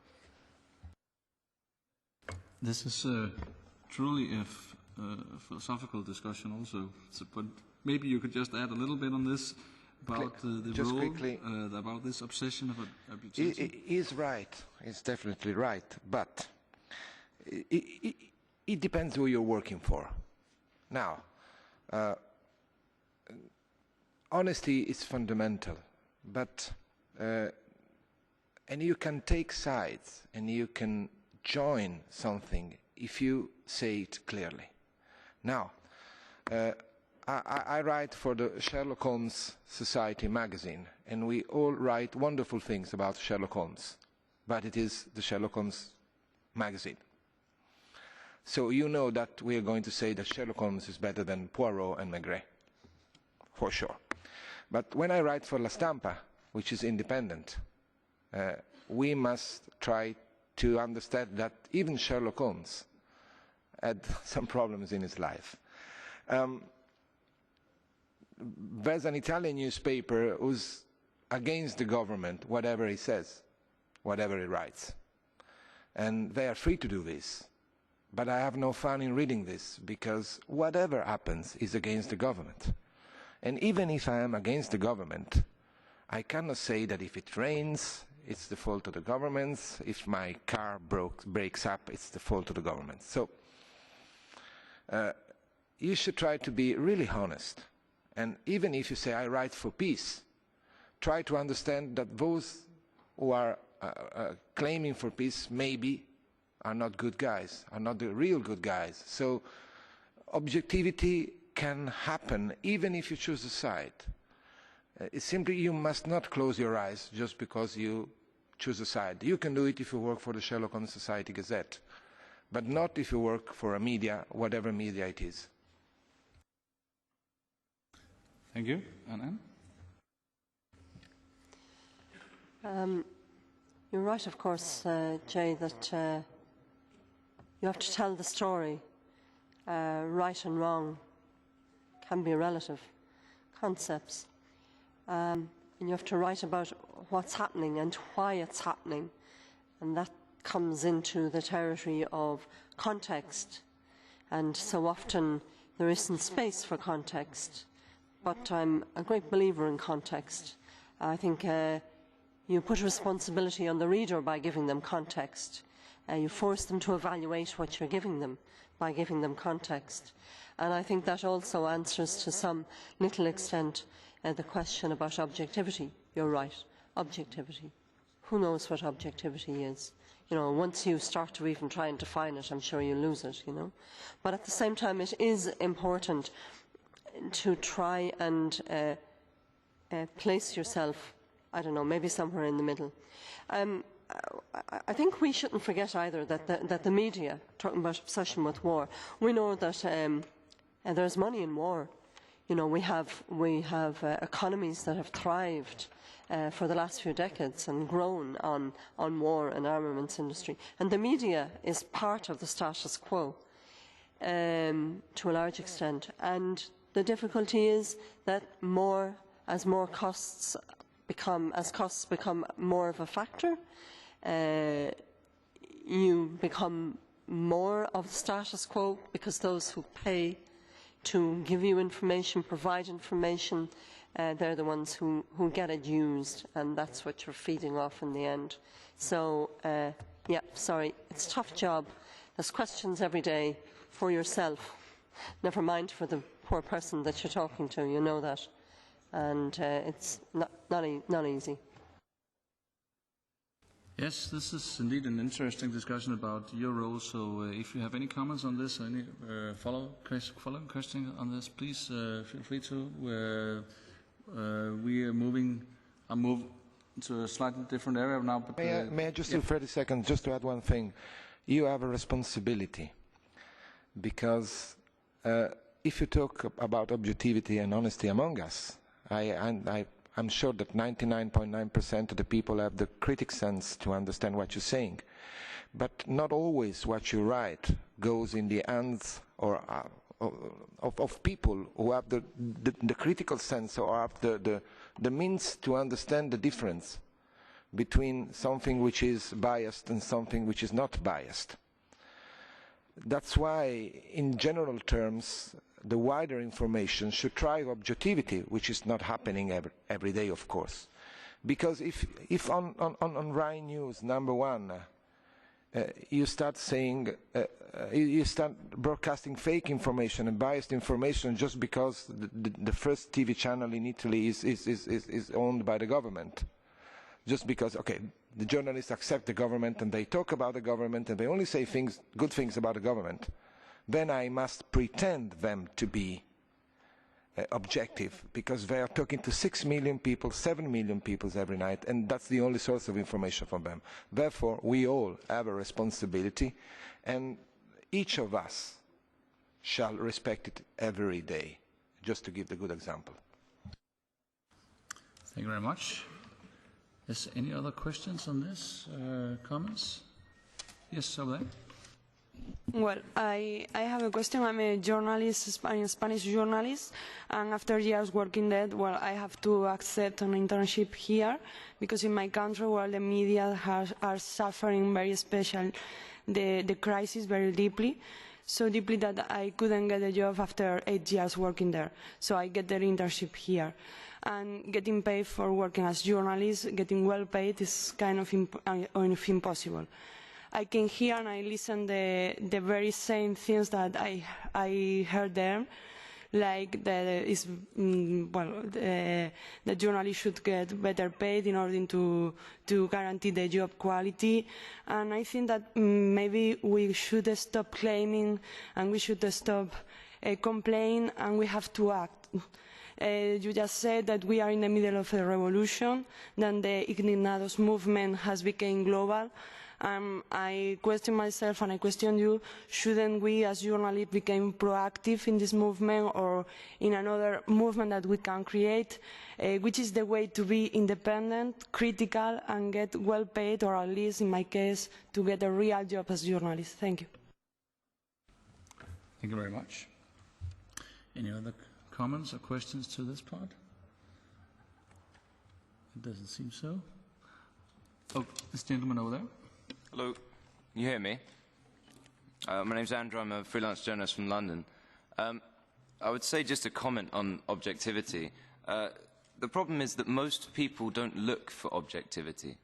This is truly a philosophical discussion also, but maybe you could just add a little bit on this about the just role, quickly, about this obsession of objectivity. He's right. He's definitely right. But it depends who you're working for. Now, honesty is fundamental, but and you can take sides and you can join something if you say it clearly. Now, I write for the Sherlock Holmes Society magazine, and we all write wonderful things about Sherlock Holmes, but it is the Sherlock Holmes magazine. So you know that we are going to say that Sherlock Holmes is better than Poirot and Maigret, for sure. But when I write for La Stampa, which is independent, we must try to understand that even Sherlock Holmes had some problems in his life. There's an Italian newspaper who's against the government, whatever he says, whatever he writes. And they are free to do this. But I have no fun in reading this, because whatever happens is against the government. And even if I am against the government, I cannot say that if it rains, it's the fault of the government. If my car breaks up, it's the fault of the government. So you should try to be really honest. And even if you say, I write for peace, try to understand that those who are claiming for peace maybe are not good guys, are not the real good guys. So objectivity can happen even if you choose a side. It's simply you must not close your eyes just because you choose a side. You can do it if you work for the Sherlock Holmes Society Gazette, but not if you work for a media, whatever media it is. Thank you. Anne? You're right, of course, Jay, that you have to tell the story. Right and wrong can be relative concepts. And you have to write about what's happening and why it's happening. And that comes into the territory of context. And so often there isn't space for context. But I'm a great believer in context. I think you put responsibility on the reader by giving them context. You force them to evaluate what you're giving them by giving them context. And I think that also answers to some little extent the question about objectivity. You're right, objectivity. Who knows what objectivity is? You know, once you start to even try and define it, I'm sure you lose it, you know. But at the same time, it is important to try and place yourself I don't know, maybe somewhere in the middle. I think we shouldn't forget either that the media, talking about obsession with war, we know that there's money in war. You know, we have economies that have thrived for the last few decades and grown on war and armaments industry. And the media is part of the status quo to a large extent. And the difficulty is that as costs become more of a factor, you become more of the status quo, because those who pay to give you information, provide information, they're the ones who get it used, and that's what you're feeding off in the end. So, yeah, sorry, it's a tough job. There's questions every day for yourself, never mind for the poor person that you're talking to, you know that. And it's not easy. Yes, this is indeed an interesting discussion about your role. So if you have any comments on this, any follow question on this, please feel free to. We are moving. I move to a slightly different area now. But, may I just do 30 seconds just to add one thing? You have a responsibility, because if you talk about objectivity and honesty among us, I'm sure that 99.9% of the people have the critic sense to understand what you're saying. But not always what you write goes in the hands of people who have the critical sense or have the means to understand the difference between something which is biased and something which is not biased. That's why, in general terms, the wider information should try objectivity, which is not happening every day, of course. Because if on Rai News, number one, you start saying, you start broadcasting fake information and biased information just because the first TV channel in Italy is owned by the government, just because, okay, the journalists accept the government and they talk about the government and they only say good things about the government, then I must pretend them to be objective, because they are talking to 6 million people, 7 million people every night, and that's the only source of information from them. Therefore, we all have a responsibility, and each of us shall respect it every day, just to give the good example. Thank you very much. Is any other questions on this? Comments? Yes, over there. Well, I have a question. I'm a journalist, Spanish journalist, and after years working there, well, I have to accept an internship here, because in my country, well, the media are suffering very special, the crisis very deeply, so deeply that I couldn't get a job after 8 years working there. So I get the internship here. And getting paid for working as journalist, getting well paid, is kind of impossible. I came here and I listened the very same things that I heard there, like that the journalists should get better paid in order to guarantee the job quality. And I think that maybe we should stop claiming and we should stop complaining, and we have to act. You just said that we are in the middle of a revolution, then the Indignados movement has become global. I question myself and I question you, shouldn't we as journalists become proactive in this movement or in another movement that we can create, which is the way to be independent, critical, and get well paid, or at least in my case, to get a real job as a journalist? Thank you. Thank you very much. Any other comments or questions to this part? It doesn't seem so. Oh, this gentleman over there. Hello, can you hear me? My name's Andrew, I'm a freelance journalist from London. I would say just a comment on objectivity. The problem is that most people don't look for objectivity.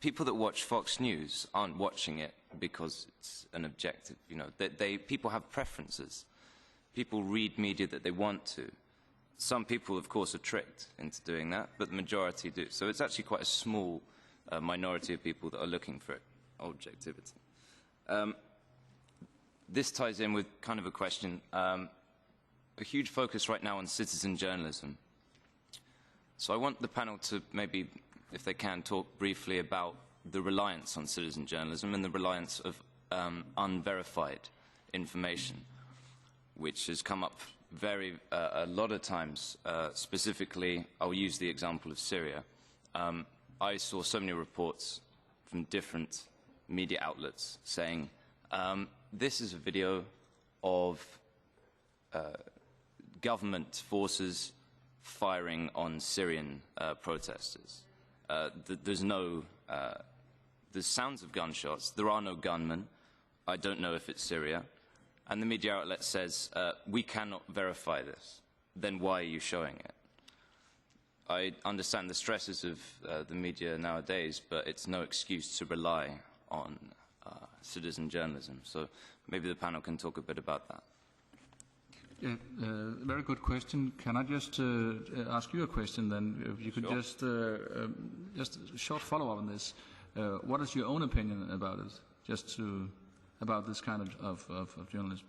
People that watch Fox News aren't watching it because it's an objective. You know, people have preferences. People read media that they want to. Some people, of course, are tricked into doing that, but the majority do. So it's actually quite a small minority of people that are looking for objectivity. This ties in with kind of a question, a huge focus right now on citizen journalism. So I want the panel to maybe, if they can, talk briefly about the reliance on citizen journalism and the reliance of unverified information, which has come up a lot of times. Specifically, I'll use the example of Syria. I saw so many reports from different media outlets saying, this is a video of government forces firing on Syrian protesters. There's sounds of gunshots. There are no gunmen. I don't know if it's Syria. And the media outlet says, we cannot verify this. Then why are you showing it? I understand the stresses of the media nowadays, but it's no excuse to rely on citizen journalism. So maybe the panel can talk a bit about that. Yeah, very good question. Can I just ask you a question then? If you could just a short follow-up on this. What is your own opinion about it? About this kind of journalism?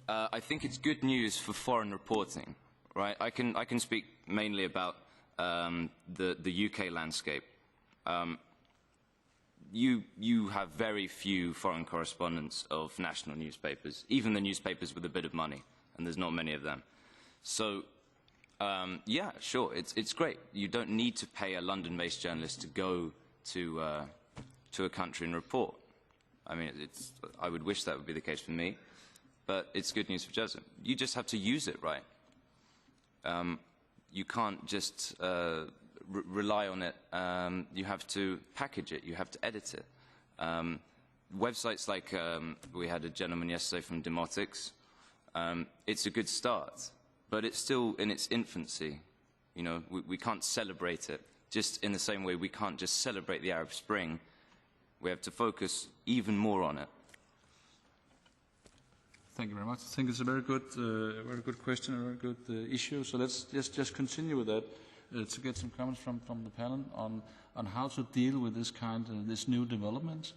I think it's good news for foreign reporting, right? I can speak mainly about the UK landscape. You have very few foreign correspondents of national newspapers, even the newspapers with a bit of money, and there's not many of them. So, yeah, sure, it's great. You don't need to pay a London-based journalist to go to a country and report. I mean, I would wish that would be the case for me, but it's good news for journalism. You just have to use it, right? You can't just rely on it. You have to package it. You have to edit it. Websites like we had a gentleman yesterday from Demotics. It's a good start, but it's still in its infancy. You know, we can't celebrate it just in the same way we can't just celebrate the Arab Spring. We have to focus even more on it. Thank you very much. I think it's a very good question, a very good issue. So let's just continue with that to get some comments from the panel on how to deal with this new development.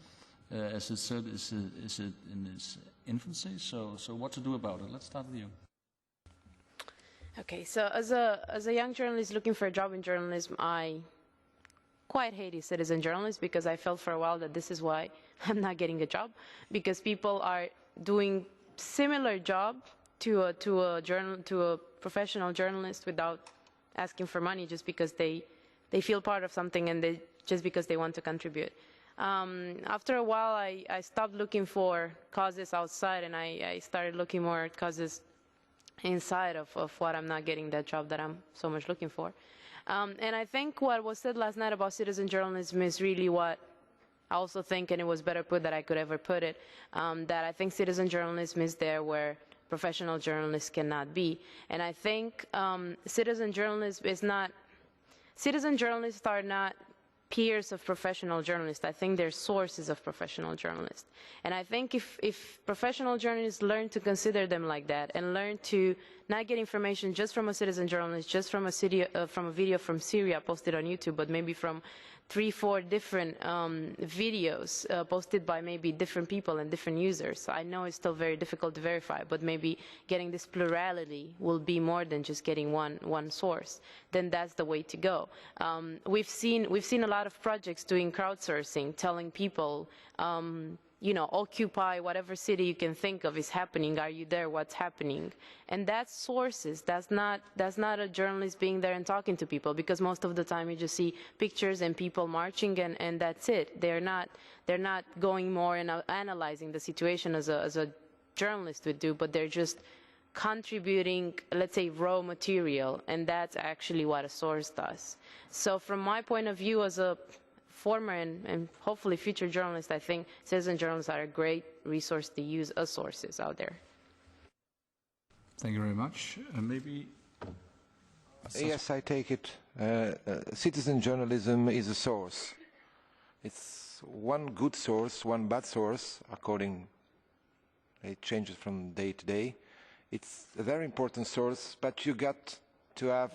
As it said, is it in its infancy? So what to do about it? Let's start with you. Okay, so as a young journalist looking for a job in journalism, I quite hated citizen journalists because I felt for a while that this is why I'm not getting a job, because people are doing similar job to a professional journalist without asking for money, just because they feel part of something and just because they want to contribute. After a while, I stopped looking for causes outside, and I started looking more at causes inside of what I'm not getting that job that I'm so much looking for. And I think what was said last night about citizen journalism is really what I also think, and it was better put than I could ever put it, that I think citizen journalism is there where professional journalists cannot be. And I think citizen journalism is not, citizen journalists are not peers of professional journalists. I think they're sources of professional journalists. And I think if professional journalists learn to consider them like that and learn to not get information just from a citizen journalist, just from a video from Syria posted on YouTube, but maybe from 3-4 different videos posted by maybe different people and different users. So I know it's still very difficult to verify, but maybe getting this plurality will be more than just getting one source. Then that's the way to go. We've seen a lot of projects doing crowdsourcing, telling people, you know, occupy whatever city you can think of is happening. Are you there? What's happening? And that's sources. That's not a journalist being there and talking to people, because most of the time you just see pictures and people marching and that's it. They're not going more and analyzing the situation as a journalist would do, but they're just contributing, let's say, raw material, and that's actually what a source does. So from my point of view as a former and hopefully future journalists, I think citizen journalists are a great resource to use as sources out there. Thank you very much. Maybe... Yes, I take it. Citizen journalism is a source. It's one good source, one bad source, according, it changes from day to day. It's a very important source, but you got to have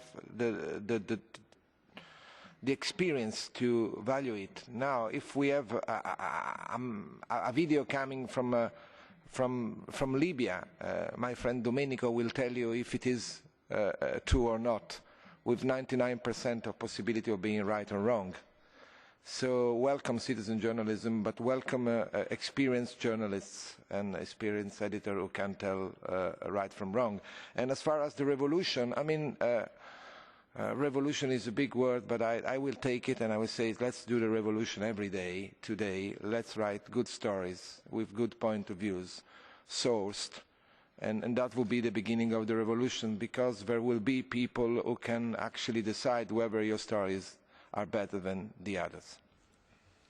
the experience to value it. Now, if we have a video coming from Libya, my friend Domenico will tell you if it is true or not. with 99% of possibility of being right or wrong. So welcome citizen journalism, but welcome experienced journalists and experienced editor who can tell right from wrong. And as far as the revolution, I mean, revolution is a big word, but I will take it and I will say, let's do the revolution every day, today. Let's write good stories with good point of views, sourced. And that will be the beginning of the revolution, because there will be people who can actually decide whether your stories are better than the others.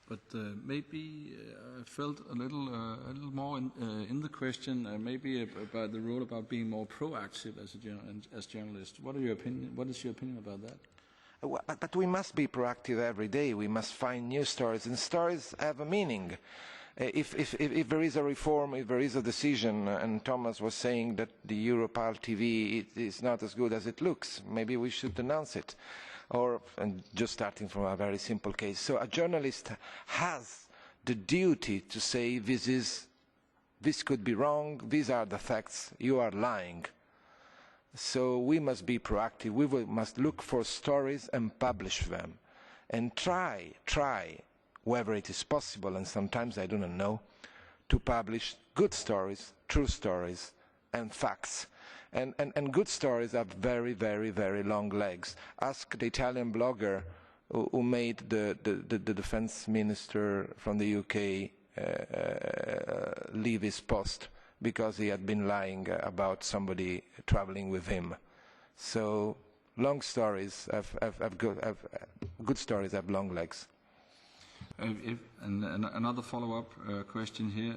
But maybe I felt a little more in the question, maybe about the role about being more proactive as journalists. What is your opinion about that? But we must be proactive every day. We must find new stories, and stories have a meaning. If there is a reform, if there is a decision, and Thomas was saying that the Europal TV is not as good as it looks, maybe we should announce it. Or, and just starting from a very simple case. So a journalist has the duty to say, this could be wrong, these are the facts, you are lying. So we must be proactive, must look for stories and publish them. And try, whether it is possible, and sometimes I do not know, to publish good stories, true stories, and facts. And good stories have very, very, very long legs. Ask the Italian blogger who made the defense minister from the UK leave his post because he had been lying about somebody traveling with him. So long stories good stories have long legs. And another follow-up question here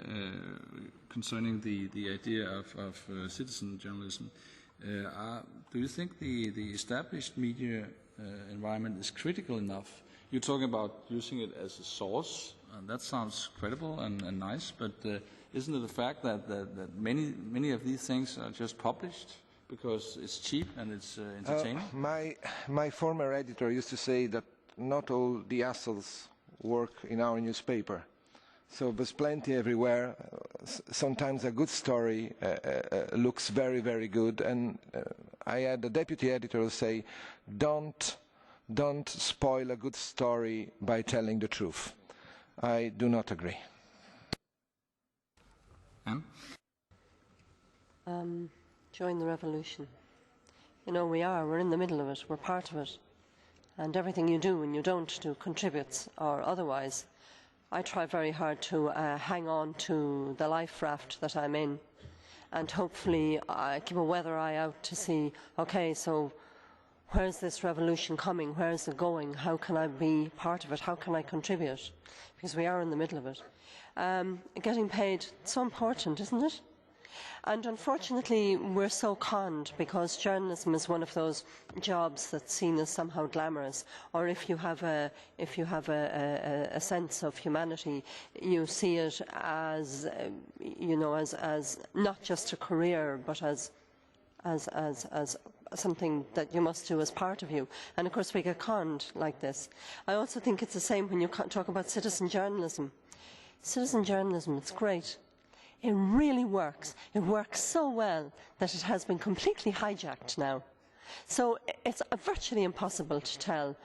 concerning the idea of citizen journalism. Do you think the established media environment is critical enough? You're talking about using it as a source, and that sounds credible and nice, but isn't it the fact that many of these things are just published because it's cheap and it's entertaining? My former editor used to say that not all the assholes work in our newspaper. So there's plenty everywhere. Sometimes a good story looks very, very good. And I had a deputy editor who say, don't spoil a good story by telling the truth. I do not agree. Anne? Join the revolution. You know, we're in the middle of it, we're part of it. And everything you do and you don't do contributes, or otherwise. I try very hard to hang on to the life raft that I'm in, and hopefully I keep a weather eye out to see, okay, so where's this revolution coming? Where is it going? How can I be part of it? How can I contribute? Because we are in the middle of it. Getting paid, it's so important, isn't it? And unfortunately, we're so conned because journalism is one of those jobs that's seen as somehow glamorous. Or if you have a sense of humanity, you see it as as not just a career, but as something that you must do as part of you. And of course, we get conned like this. I also think it's the same when you talk about citizen journalism. Citizen journalism, it's great. It really works. It works so well that it has been completely hijacked now. So it's virtually impossible to tell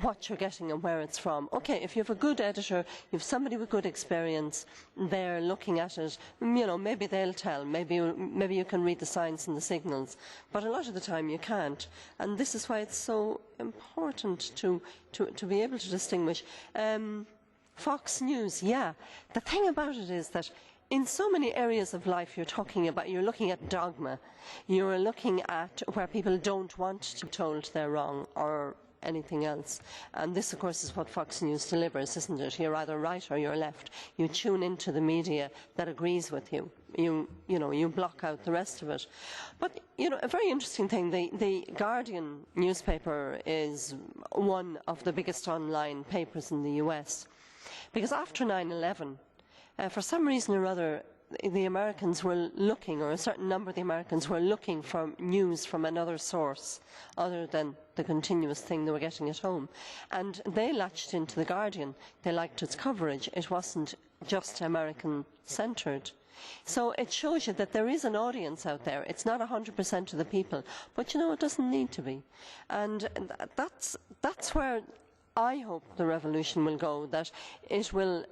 what you're getting and where it's from. Okay, if you have a good editor, you have somebody with good experience, they're looking at it, you know, maybe they'll tell, maybe you can read the signs and the signals, but a lot of the time you can't. And this is why it's so important to be able to distinguish. Fox News, yeah. The thing about it is that in so many areas of life you're looking at dogma. You're looking at where people don't want to be told they're wrong or anything else. And this, of course, is what Fox News delivers, isn't it? You're either right or you're left. You tune into the media that agrees with you. You block out the rest of it. But, you know, a very interesting thing, the Guardian newspaper is one of the biggest online papers in the US. Because after 9/11, for some reason or other, the Americans were looking, or a certain number of the Americans were looking for news from another source other than the continuous thing they were getting at home. And they latched into The Guardian. They liked its coverage. It wasn't just American-centred. So it shows you that there is an audience out there. It's not 100% of the people, but you know, it doesn't need to be. And that's where I hope the revolution will go, that it will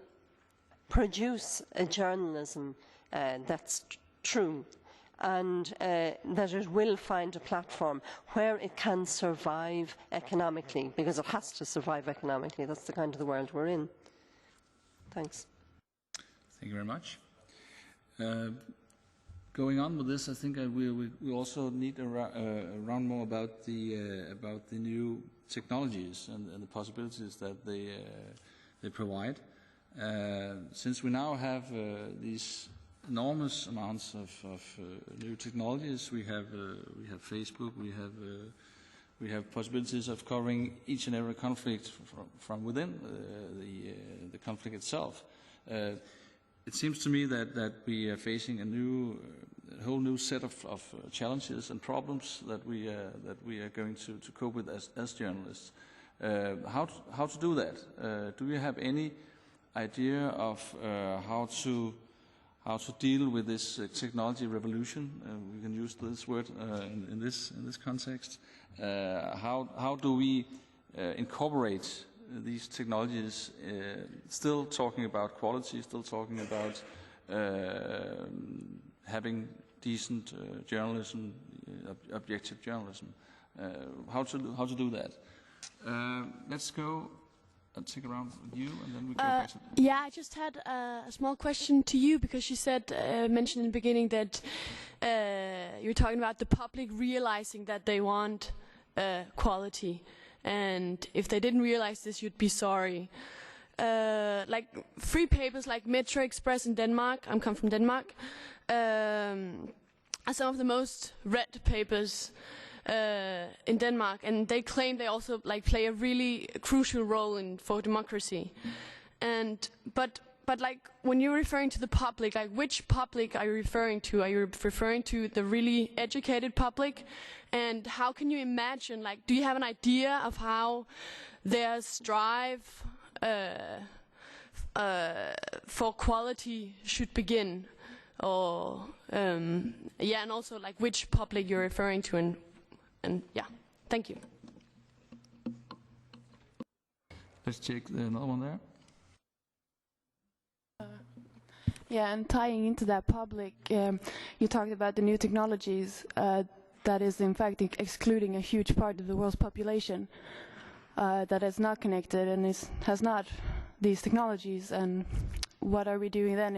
produce a journalism that's true, and that it will find a platform where it can survive economically, because it has to survive economically. That's the kind of the world we're in. Thanks. Thank you very much. Going on with this, I think we also need a round more about the new technologies and the possibilities that they provide. Since we now have these enormous amounts of new technologies, we have Facebook, we have possibilities of covering each and every conflict from within the conflict itself. It seems to me that we are facing a whole new set of challenges and problems that we are going to cope with as journalists. How to do that? Do you have any idea of how to deal with this technology revolution? We can use this word in this context. How do we incorporate these technologies, still talking about quality, still talking about having decent journalism, objective journalism? How to do that? Let's go. I'll take a round with you, and then we go back to... Yeah, I just had a small question to you, because you said, mentioned in the beginning that you were talking about the public realizing that they want quality, and if they didn't realize this, you'd be sorry. Like free papers like Metro Express in Denmark, I come from Denmark, are some of the most read papers in Denmark, and they claim they also play a really crucial role for democracy. But like when you're referring to the public, like which public are you referring to? Are you referring to the really educated public? And how can you imagine, like, do you have an idea of how their strive for quality should begin? Or yeah, and also like which public you're referring to, and yeah, thank you. Let's take another one there. Yeah, and tying into that public, you talked about the new technologies that is in fact excluding a huge part of the world's population that is not connected and has not these technologies. And what are we doing then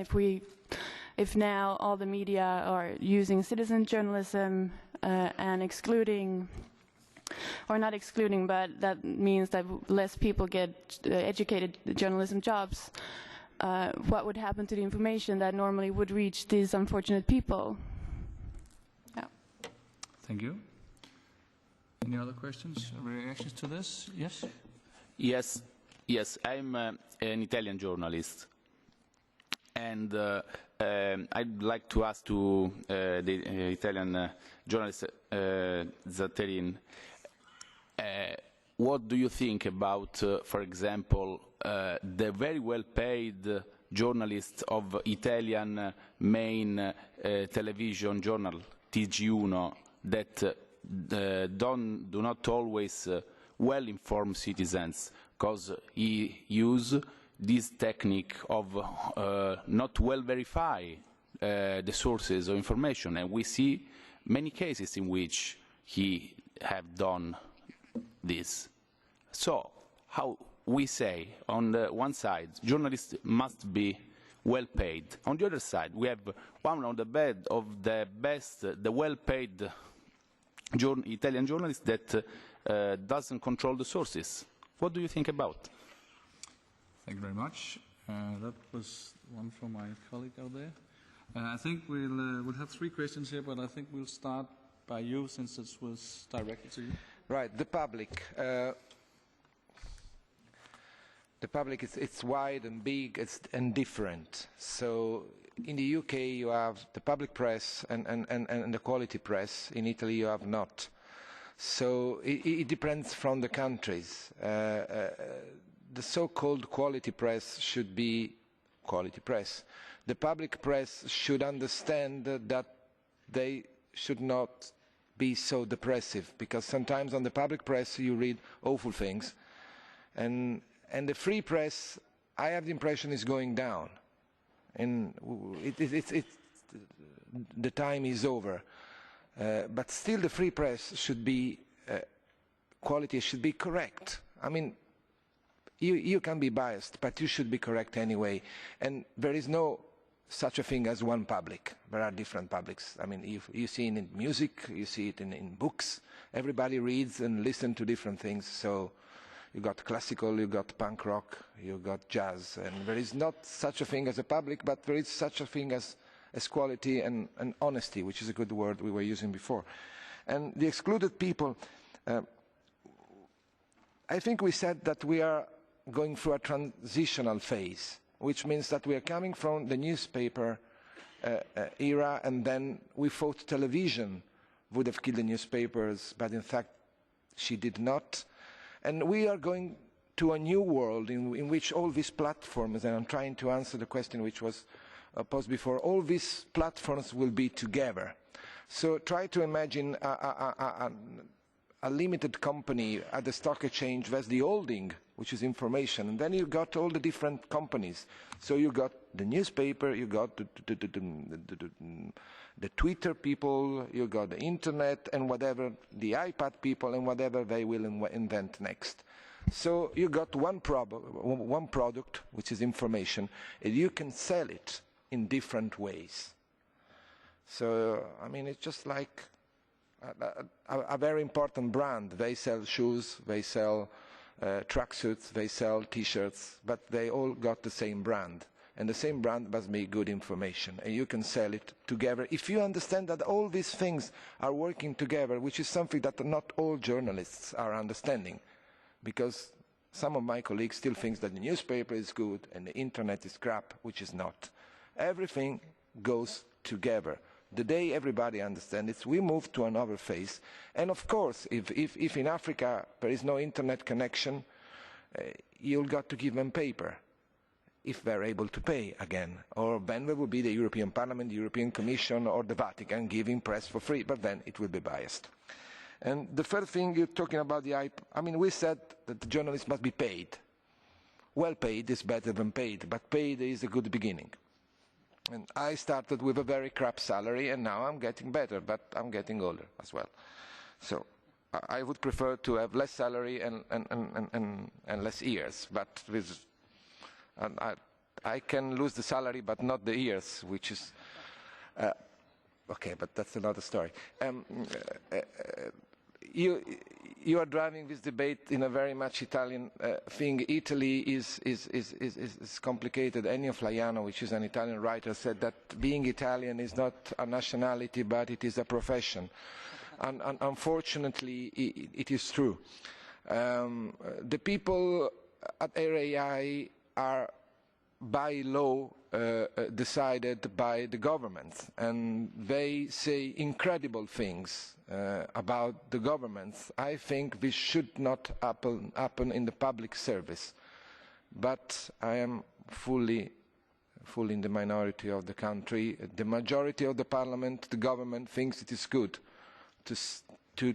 if now all the media are using citizen journalism and excluding, or not excluding, but that means that less people get educated journalism jobs? What would happen to the information that normally would reach these unfortunate people? Yeah. Thank you. Any other questions, reactions to this? Yes? Yes, I'm an Italian journalist. And I'd like to ask to the Italian journalist Zatterin, what do you think about, for example, the very well-paid journalists of Italian main television journal, TG1, that do not always well-informed citizens, because he use this technique of not well verify the sources of information, and we see many cases in which he have done this. So, how we say, on the one side, journalists must be well paid. On the other side, we have one of the best, the well-paid Italian journalists that doesn't control the sources. What do you think about? Thank you very much. That was one from my colleague out there. I think we'll have three questions here, but I think we'll start by you, since this was directed to you. Right, the public. The public, it's wide and big and different. So in the UK you have the public press and the quality press. In Italy you have not. So it depends from the countries. The so-called quality press should be quality press. the public press should understand that they should not be so depressive, because sometimes on the public press you read awful things, and the free press, I have the impression, is going down, and the time is over. But still the free press should be, quality should be correct. I mean, you can be biased, but you should be correct anyway. And there is no such a thing as one public. There are different publics. I mean, you see it in music, you see it in books. Everybody reads and listens to different things. So you got classical, you got punk rock, you got jazz. And there is not such a thing as a public, but there is such a thing as quality and honesty, which is a good word we were using before. And the excluded people, I think we said that we are going through a transitional phase, which means that we are coming from the newspaper era, and then we thought television would have killed the newspapers, but in fact she did not. And we are going to a new world in which all these platforms, and I'm trying to answer the question which was posed before, all these platforms will be together. So try to imagine a limited company at the stock exchange. There's the holding, which is information, and then you got all the different companies. So you got the newspaper, you got the Twitter people, you got the internet, and whatever, the iPad people, and whatever they will invent next. So you got one product, which is information, and you can sell it in different ways. So, I mean, it's just like a very important brand. They sell shoes, they sell tracksuits, they sell T-shirts, but they all got the same brand. And the same brand must be good information, and you can sell it together. If you understand that all these things are working together, which is something that not all journalists are understanding, because some of my colleagues still think that the newspaper is good and the internet is crap, which is not. Everything goes together. The day everybody understands it, we move to another phase. And of course, if in Africa there is no internet connection, you'll got to give them paper, if they're able to pay again. Or then there will be the European Parliament, the European Commission, or the Vatican giving press for free, but then it will be biased. And the third thing, you're talking about I mean, we said that the journalists must be paid. Well paid is better than paid, but paid is a good beginning. And I started with a very crap salary, and now I'm getting better, but I'm getting older as well. So I would prefer to have less salary and less years, but with, I can lose the salary but not the years, which is okay, but that's another story. You are driving this debate in a very much Italian thing. Italy is complicated. Ennio Flaiano, which is an Italian writer, said that being Italian is not a nationality, but it is a profession. And unfortunately, it is true. The people at RAI are by law decided by the government, and they say incredible things about the governments. I think this should not happen in the public service, but I am fully in the minority of the country. The majority of the parliament, the government, thinks it is good to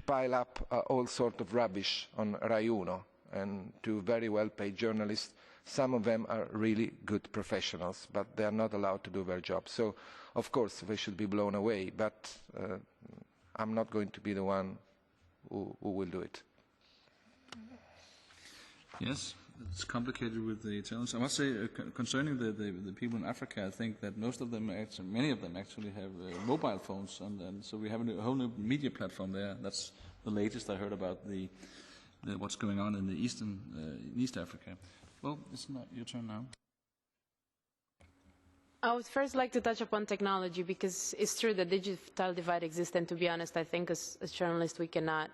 pile up all sorts of rubbish on Rai Uno and to very well paid journalists. Some of them are really good professionals, but they are not allowed to do their job. So, of course, they should be blown away, but I'm not going to be the one who will do it. Yes, it's complicated with the Italians. I must say, concerning the people in Africa, I think that most of them, many of them actually have mobile phones, and so we have a whole new media platform there. That's the latest I heard about what's going on in the East Africa. Well, it's not your turn now. I would first like to touch upon technology, because it's true that digital divide exists, and to be honest, I think as journalists we cannot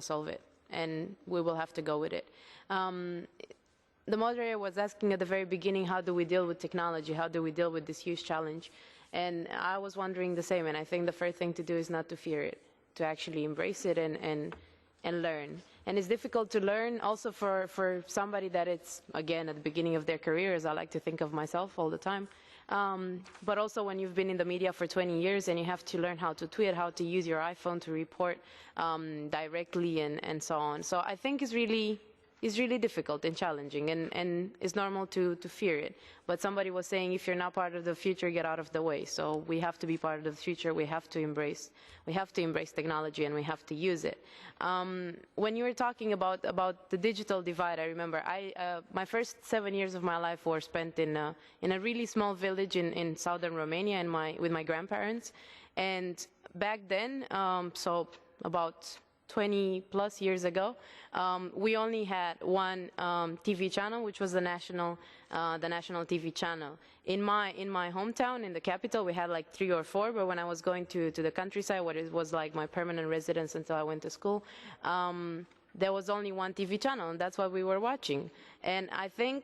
solve it, and we will have to go with it. The moderator was asking at the very beginning, how do we deal with technology? How do we deal with this huge challenge? And I was wondering the same, and I think the first thing to do is not to fear it, to actually embrace it and learn. And it's difficult to learn also for somebody that it's, again, at the beginning of their career, as I like to think of myself all the time. But also when you've been in the media for 20 years and you have to learn how to tweet, how to use your iPhone to report directly and so on. So I think it's really difficult and challenging, and it's normal to fear it. But somebody was saying, if you're not part of the future, get out of the way. So we have to be part of the future. We have to embrace technology, and we have to use it. When you were talking about the digital divide, I remember my first 7 years of my life were spent in a really small village in southern Romania with my grandparents. And back then, so about 20 plus years ago, we only had one TV channel, which was the national TV channel. In my hometown, in the capital, we had like 3 or 4, but when I was going to the countryside, where it was like my permanent residence until I went to school, there was only one TV channel, and that's what we were watching. And I think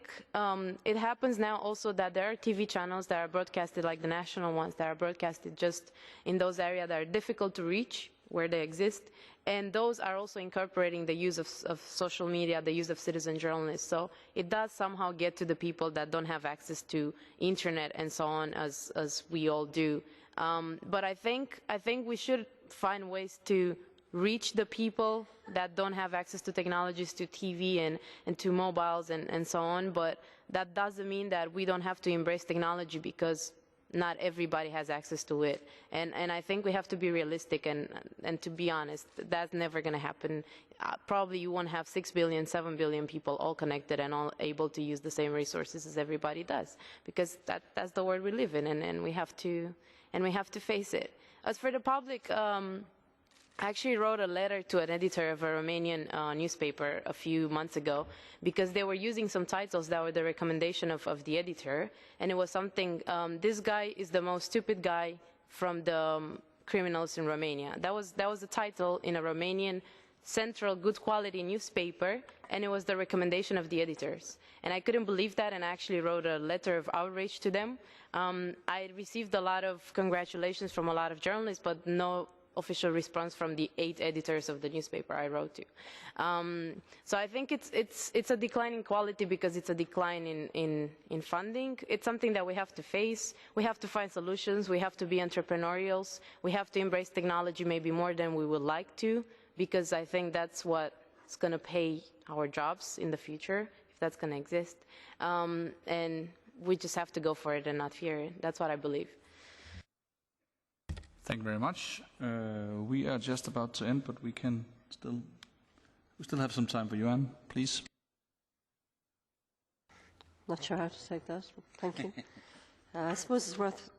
it happens now also that there are TV channels that are broadcasted, like the national ones, that are broadcasted just in those areas that are difficult to reach, where they exist, and those are also incorporating the use of social media, the use of citizen journalists. So it does somehow get to the people that don't have access to internet and so on, as we all do. But I think we should find ways to reach the people that don't have access to technologies, to TV and to mobiles and so on. But that doesn't mean that we don't have to embrace technology, because not everybody has access to it. And I think we have to be realistic and to be honest, that's never going to happen. Probably you won't have 6 billion, 7 billion people all connected and all able to use the same resources as everybody does, because that's the world we live in, and we have to face it. As for the public, I actually wrote a letter to an editor of a Romanian newspaper a few months ago, because they were using some titles that were the recommendation of the editor, and it was something, this guy is the most stupid guy from the criminals in Romania. That was the title in a Romanian central good quality newspaper, and it was the recommendation of the editors. And I couldn't believe that, and I actually wrote a letter of outrage to them. I received a lot of congratulations from a lot of journalists, but no official response from the 8 editors of the newspaper I wrote to. So I think it's a decline in quality because it's a decline in funding. It's something that we have to face. We have to find solutions. We have to be entrepreneurial. We have to embrace technology maybe more than we would like to, because I think that's what's going to pay our jobs in the future, if that's going to exist. And we just have to go for it and not fear it. That's what I believe. Thank you very much. We are just about to end, but we still have some time for you, Anne, please. Not sure how to take that, but thank you. I suppose it's worth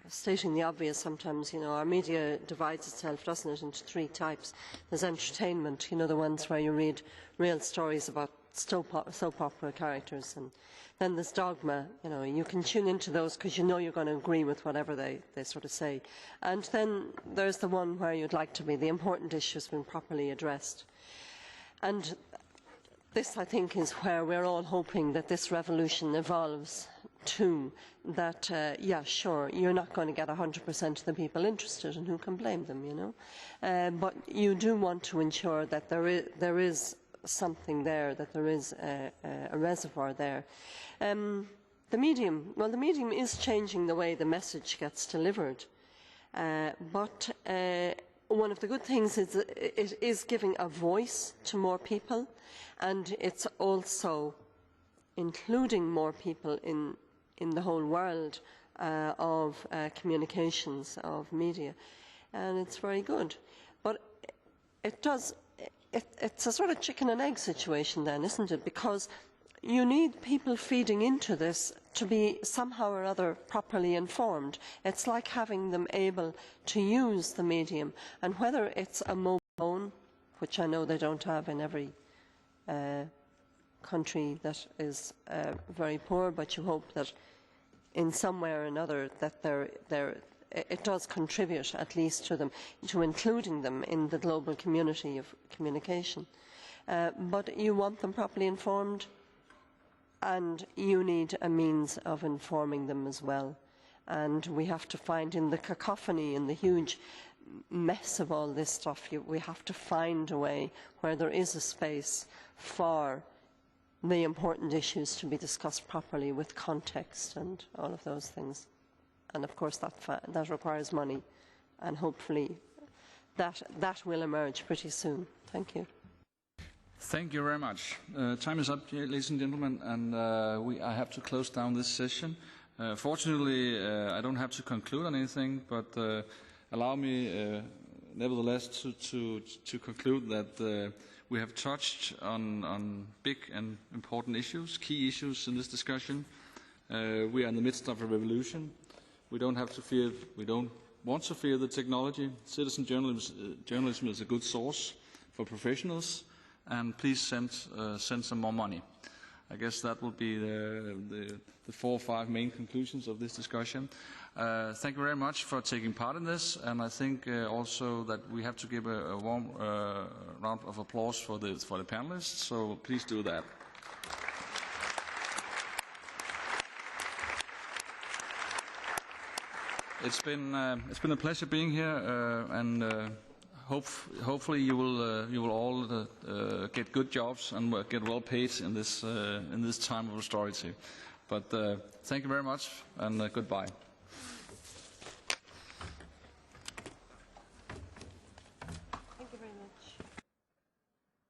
stating the obvious sometimes. You know, our media divides itself, doesn't it, into 3 types. There's entertainment, you know, the ones where you read real stories about soap opera characters, and then there's dogma. You know, you can tune into those because you know you're going to agree with whatever they sort of say. And then there's the one where you'd like to be the important issues being properly addressed. And this, I think, is where we're all hoping that this revolution evolves to, that, yeah, sure, you're not going to get 100% of the people interested, and who can blame them, you know? But you do want to ensure that there is something there, that there is a reservoir there. The medium is changing the way the message gets delivered, but one of the good things is that it is giving a voice to more people, and it's also including more people in the whole world of communications, of media, and it's very good. But it's a sort of chicken and egg situation then, isn't it? Because you need people feeding into this to be somehow or other properly informed. It's like having them able to use the medium, and whether it's a mobile phone, which I know they don't have in every country that is very poor, but you hope that in some way or another that it does contribute at least to them, to including them in the global community of communication. But you want them properly informed, and you need a means of informing them as well. And we have to find, in the cacophony, in the huge mess of all this stuff, we have to find a way where there is a space for the important issues to be discussed properly with context and all of those things. And of course that requires money, and hopefully that will emerge pretty soon. Thank you. Thank you very much. Time is up, ladies and gentlemen, and I have to close down this session. Fortunately, I don't have to conclude on anything, but allow me, nevertheless, to conclude that we have touched on big and important issues, key issues in this discussion. We are in the midst of a revolution. We don't have to fear, we don't want to fear the technology. Citizen journalism is a good source for professionals, and please send some more money. I guess that will be the 4 or 5 main conclusions of this discussion. Thank you very much for taking part in this, and I think also that we have to give a warm round of applause for the panelists, so please do that. It's been a pleasure being here, and hopefully you will all get good jobs and get well paid in this time of austerity. But thank you very much, and goodbye.